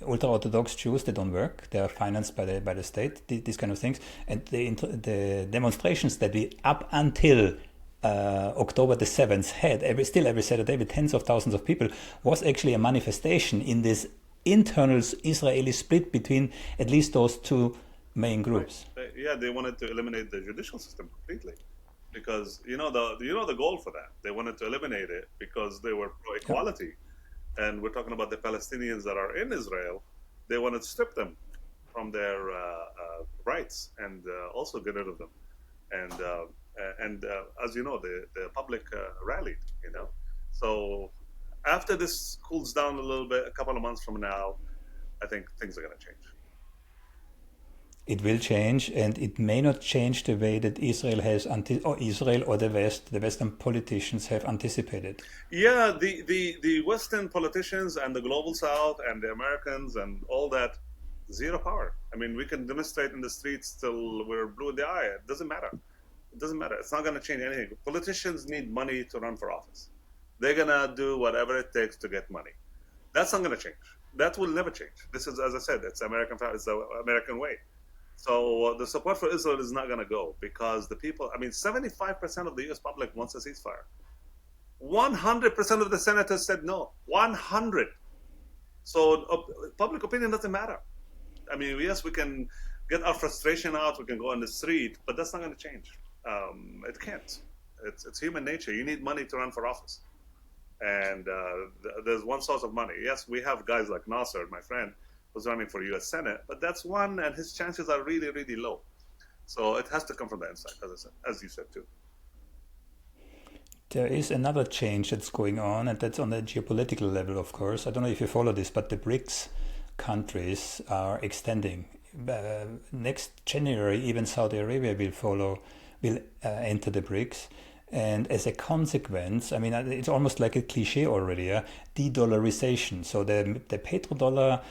Speaker 6: ultra-Orthodox Jews, they don't work; they are financed by the state. These kind of things, and the demonstrations that we up until October the 7th had every Saturday with tens of thousands of people was actually a manifestation in this internal Israeli split between at least those two main groups.
Speaker 7: Right. Yeah, they wanted to eliminate the judicial system completely because the goal for that. They wanted to eliminate it because they were pro-equality, and we're talking about the Palestinians that are in Israel. They wanted to strip them from their rights and also get rid of them, and as you know, the public rallied, So after this cools down a little bit, a couple of months from now, I think things are going to change.
Speaker 6: It will change, and it may not change the way that Israel or the West, the Western politicians have anticipated.
Speaker 7: Yeah, the Western politicians and the global South and the Americans and all that, zero power. I mean, we can demonstrate in the streets till we're blue in the eye. It doesn't matter. It doesn't matter. It's not going to change anything. Politicians need money to run for office. They're going to do whatever it takes to get money. That's not going to change. That will never change. This is, as I said, it's the American way. So the support for Israel is not going to go because the people, 75% of the US public wants a ceasefire. 100% of the senators said no. 100. So public opinion doesn't matter. Yes, we can get our frustration out, we can go on the street, but that's not going to change. It can't. It's human nature. You need money to run for office. And there's one source of money. Yes, we have guys like Nasser, my friend, who's running for US Senate, but that's one, and his chances are really, really low. So it has to come from the inside, as you said too.
Speaker 6: There is another change that's going on, and that's on the geopolitical level, of course. I don't know if you follow this, but the BRICS countries are extending. Next January, even Saudi Arabia will enter the BRICS. And as a consequence, it's almost like a cliche already, de-dollarization. So the petrodollar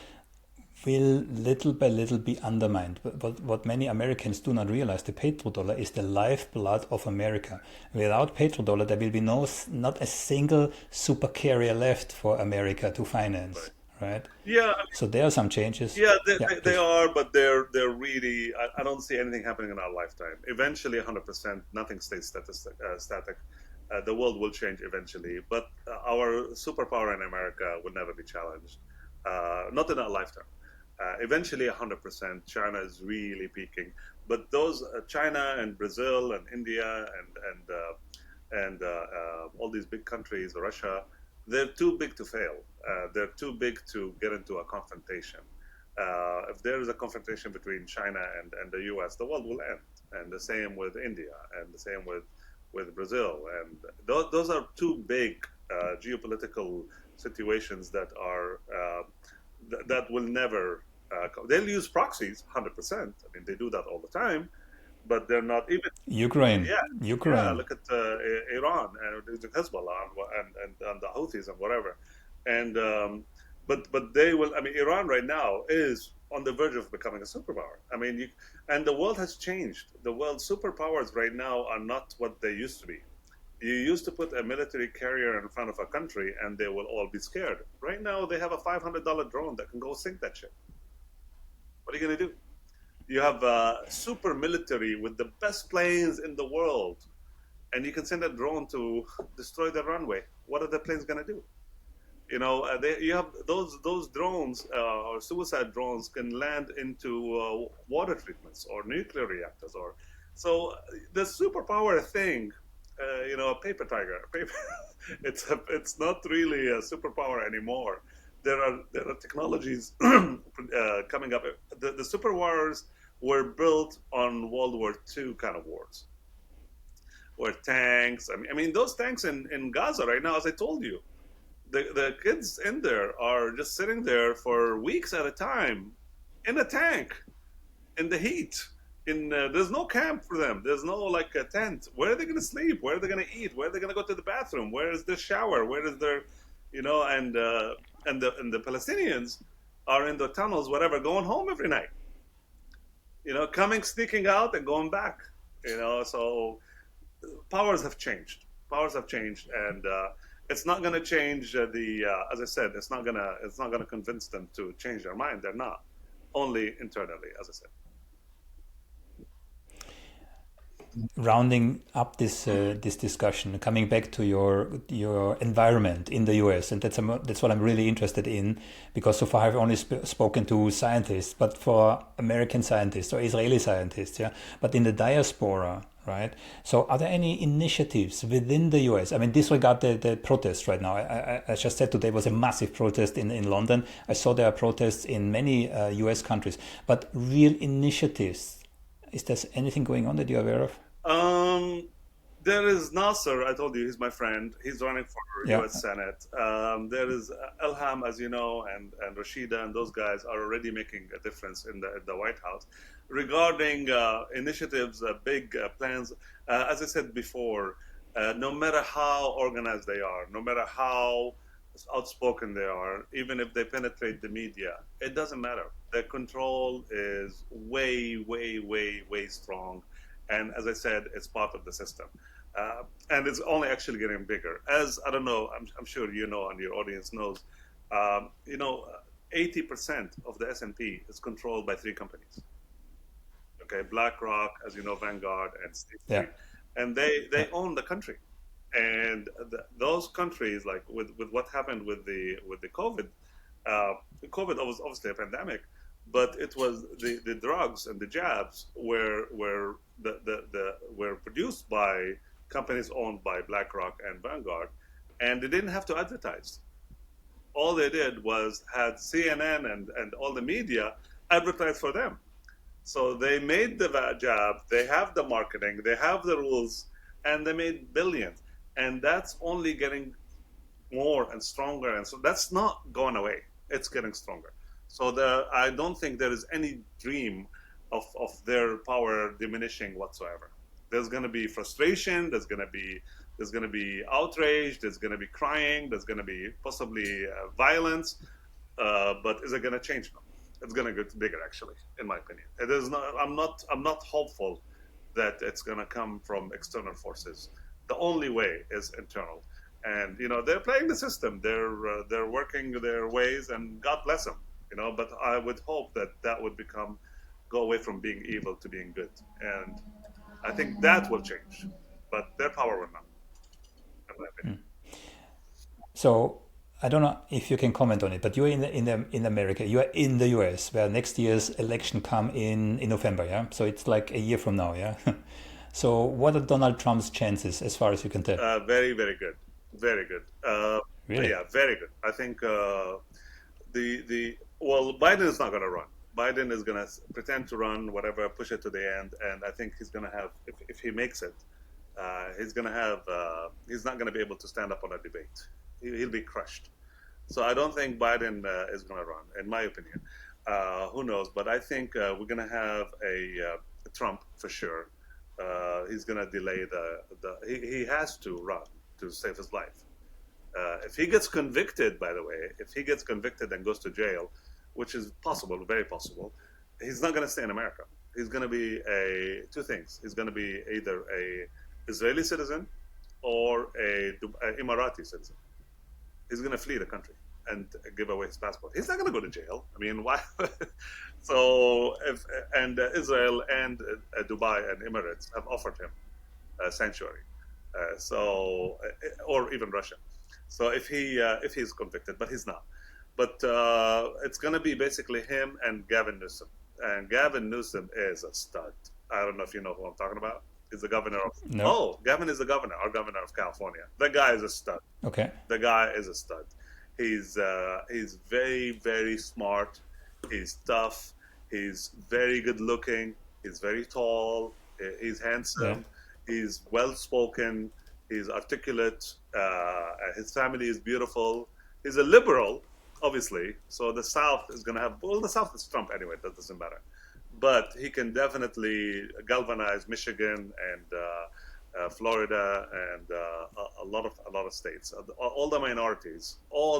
Speaker 6: will little by little be undermined. But what many Americans do not realize, the petrodollar is the lifeblood of America. Without petrodollar, there will be not a single supercarrier left for America to finance, right?
Speaker 7: Yeah.
Speaker 6: So there are some changes.
Speaker 7: Yeah, they are, but they're really. I don't see anything happening in our lifetime. Eventually, 100%, nothing stays static. The world will change eventually, but our superpower in America will never be challenged. Not in our lifetime. Eventually, 100%, China is really peaking. But those China and Brazil and India and all these big countries, Russia, they're too big to fail. They're too big to get into a confrontation. If there is a confrontation between China and the US, the world will end. And the same with India, and the same with Brazil. And those are two big geopolitical situations that are that will never. They'll use proxies, 100%. They do that all the time, but they're not even.
Speaker 6: Ukraine.
Speaker 7: Ukraine. Yeah, look at Iran and Hezbollah and the Houthis and whatever. And but they will. Iran right now is on the verge of becoming a superpower. And the world has changed. The world's superpowers right now are not what they used to be. You used to put a military carrier in front of a country and they will all be scared. Right now, they have a $500 drone that can go sink that ship. What are you going to do? You have a super military with the best planes in the world, and you can send a drone to destroy the runway. What are the planes going to do? You have those drones or suicide drones can land into water treatments or nuclear reactors. So the superpower thing, a paper tiger. It's not really a superpower anymore. There are technologies coming up. The superpowers were built on World War II kind of wars, where tanks. Those tanks in Gaza right now, as I told you, the kids in there are just sitting there for weeks at a time in a tank in the heat. There's no camp for them. There's no like a tent. Where are they going to sleep? Where are they going to eat? Where are they going to go to the bathroom? Where is the shower? Where is their, and the Palestinians are in the tunnels, whatever, going home every night. Sneaking out and going back. So powers have changed. And it's not going to change as I said, it's not going to convince them to change their mind. They're not. Only internally, as I said.
Speaker 6: Rounding up this discussion, coming back to your environment in the US, and that's what I'm really interested in, because so far I've only spoken to scientists, but for American scientists or Israeli scientists, but in the diaspora, right? So are there any initiatives within the US? Disregard the protests right now. I just said today was a massive protest in London. I saw there are protests in many US countries, but real initiatives. Is there anything going on that you're aware of?
Speaker 7: There is Nasser. I told you he's my friend. He's running for U.S. Senate. There is Ilham, as you know, and Rashida, and those guys are already making a difference in the White House. Regarding initiatives, big plans, as I said before, no matter how organized they are, no matter how outspoken they are, even if they penetrate the media, it doesn't matter. Their control is way, way, way, way strong. And as I said, it's part of the system. And it's only actually getting bigger. As I don't know, I'm sure you know, and your audience knows, 80% of the S&P is controlled by 3 companies. Okay, BlackRock, as you know, Vanguard, and State Street, and they own the country. And those countries, like with what happened with the COVID, COVID was obviously a pandemic, but it was the drugs and the jabs were produced by companies owned by BlackRock and Vanguard, and they didn't have to advertise. All they did was had CNN and all the media advertise for them. So they made the jab, they have the marketing, they have the rules, and they made billions. And that's only getting more and stronger. And so that's not going away. It's getting stronger. So I don't think there is any dream of their power diminishing whatsoever. There's going to be frustration. There's going to be outrage. There's going to be crying. There's going to be possibly violence. But is it going to change? No. It's going to get bigger, actually, in my opinion. It is not. I'm not hopeful that it's going to come from external forces. The only way is internal, and they're playing the system. They're working their ways, and God bless them. But I would hope that would go away from being evil to being good, and I think that will change. But their power will not, in my opinion.
Speaker 6: So I don't know if you can comment on it, but you're in America. You are in the US, where next year's election come in November. Yeah, so it's like a year from now. Yeah. So what are Donald Trump's chances, as far as you can tell?
Speaker 7: Very, very good. Very good.
Speaker 6: Really?
Speaker 7: Yeah, very good. I think Biden is not going to run. Biden is going to pretend to run, whatever, push it to the end, and I think he's going to have, if he makes it, he's not going to be able to stand up on a debate. He'll be crushed. So I don't think Biden is going to run, in my opinion. Who knows? But I think we're going to have a Trump for sure. He's going to delay he has to run to save his life. If he gets convicted, by the way, if he gets convicted and goes to jail, which is possible, very possible, he's not going to stay in America. He's going to be two things. He's going to be either a Israeli citizen or a Emirati citizen. He's going to flee the country and give away his passport. He's not going to go to jail. I mean, why? So, Israel and Dubai and Emirates have offered him sanctuary. Or even Russia. So if he's convicted, but he's not. But it's going to be basically him and Gavin Newsom. And Gavin Newsom is a stud. I don't know if you know who I'm talking about. He's the governor of...
Speaker 6: No.
Speaker 7: Oh, Gavin is the governor, our governor of California. The guy is a stud.
Speaker 6: Okay.
Speaker 7: The guy is a stud. He's very, very smart. He's tough. He's very good looking. He's very tall. He's handsome. Yeah. He's well spoken. He's articulate. His family is beautiful. He's a liberal, obviously. So the South is going to have... Well, the South is Trump anyway. That doesn't matter. But he can definitely galvanize Michigan and Florida and a lot of states. All the minorities are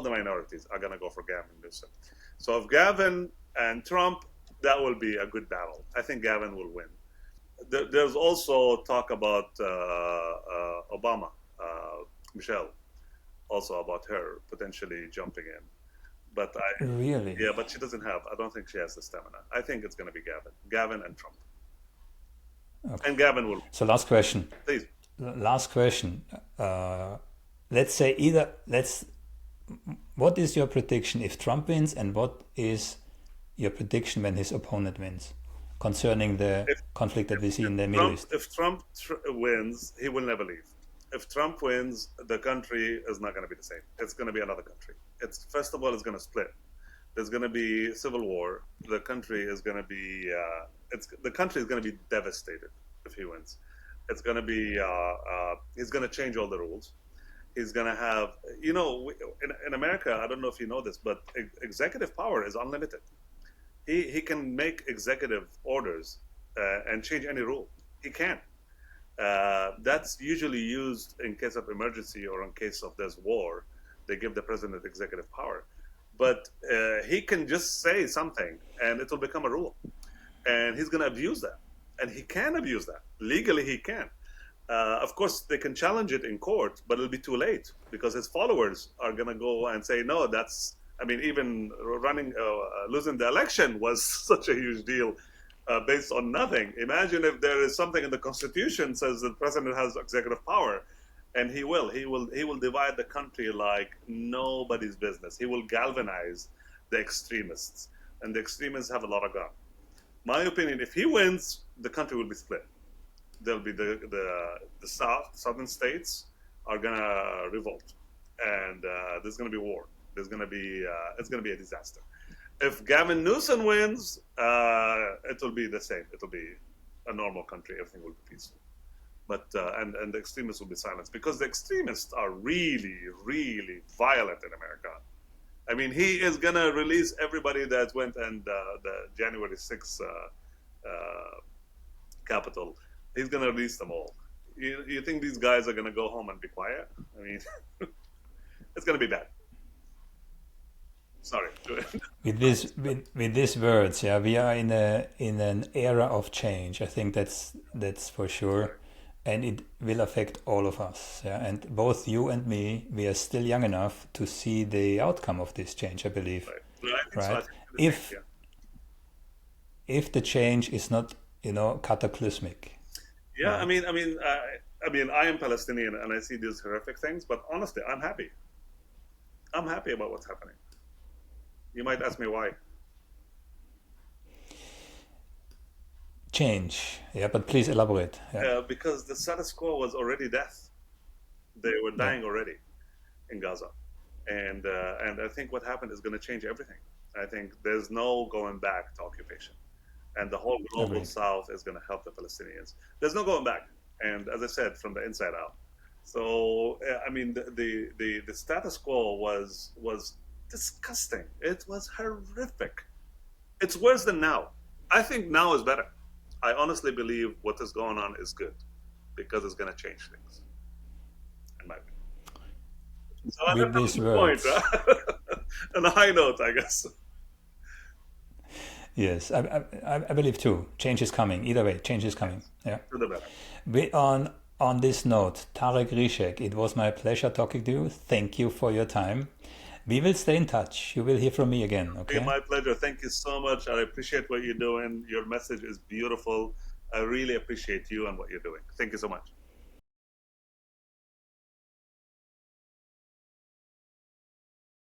Speaker 7: going to go for Gavin Newsom. So if Gavin and Trump, that will be a good battle. I think Gavin will win. There's also talk about Obama, Michelle, also about her potentially jumping in. But
Speaker 6: Really?
Speaker 7: Yeah, but she doesn't have. I don't think she has the stamina. I think it's going to be Gavin and Trump. Okay. And Gavin will.
Speaker 6: So last question.
Speaker 7: Please.
Speaker 6: Last question. Let's say what is your prediction if Trump wins, and what is your prediction when his opponent wins, concerning the conflict that we see in the Middle East?
Speaker 7: If Trump wins, he will never leave. If Trump wins, the country is not going to be the same. It's going to be another country. First of all, it's going to split. There's going to be civil war. The country is going to be devastated if he wins. It's going to be he's going to change all the rules. He's going to have, in America, I don't know if you know this, but executive power is unlimited. He can make executive orders and change any rule. He can. That's usually used in case of emergency or in case of there's war. They give the president executive power. But he can just say something and it will become a rule. And he's going to abuse that. and he can abuse that. Legally, he can. Of course, they can challenge it in court, but it'll be too late because his followers are going to go and say, no, that's, I mean, even losing the election was such a huge deal based on nothing. Imagine if there is something in the Constitution says the president has executive power, and he will divide the country like nobody's business. He will galvanize the extremists, and the extremists have a lot of guns. My opinion, if he wins, the country will be split. There'll be the southern states are gonna revolt, and there's gonna be war. There's gonna be it's gonna be a disaster. If Gavin Newsom wins, it will be the same. It'll be a normal country. Everything will be peaceful. But and the extremists will be silenced because the extremists are really, really violent in America. I mean, he is gonna release everybody that went and the January 6th Capitol. He's gonna release them all. You think these guys are gonna go home and be quiet? I mean, it's gonna be bad. Sorry.
Speaker 6: With these words, yeah, we are in an era of change. I think that's for sure, and it will affect all of us. Yeah, and both you and me, we are still young enough to see the outcome of this change. I believe, right? If the change is not, cataclysmic.
Speaker 7: Yeah, I mean, I am Palestinian and I see these horrific things, but honestly, I'm happy. I'm happy about what's happening. You might ask me why.
Speaker 6: Change, yeah, but please elaborate. Yeah.
Speaker 7: Because the status quo was already death. They were dying already in Gaza, and I think what happened is going to change everything. I think there's no going back to occupation, and the whole global South is going to help the Palestinians. There's no going back, and as I said, from the inside out. So I mean, the status quo was disgusting. It was horrific. It's worse than now. I think now is better. I honestly believe what is going on is good because it's going to change things. In my opinion. So
Speaker 6: with these words,
Speaker 7: on a high note, I guess.
Speaker 6: Yes, I believe too. Change is coming. Either way, change is coming. Yeah.
Speaker 7: To the better.
Speaker 6: On this note, Tareq Rishek, it was my pleasure talking to you. Thank you for your time. We will stay in touch. You will hear from me again, okay?
Speaker 7: My pleasure. Thank you so much. I appreciate what you're doing. Your message is beautiful. I really appreciate you and what you're doing. Thank you so much.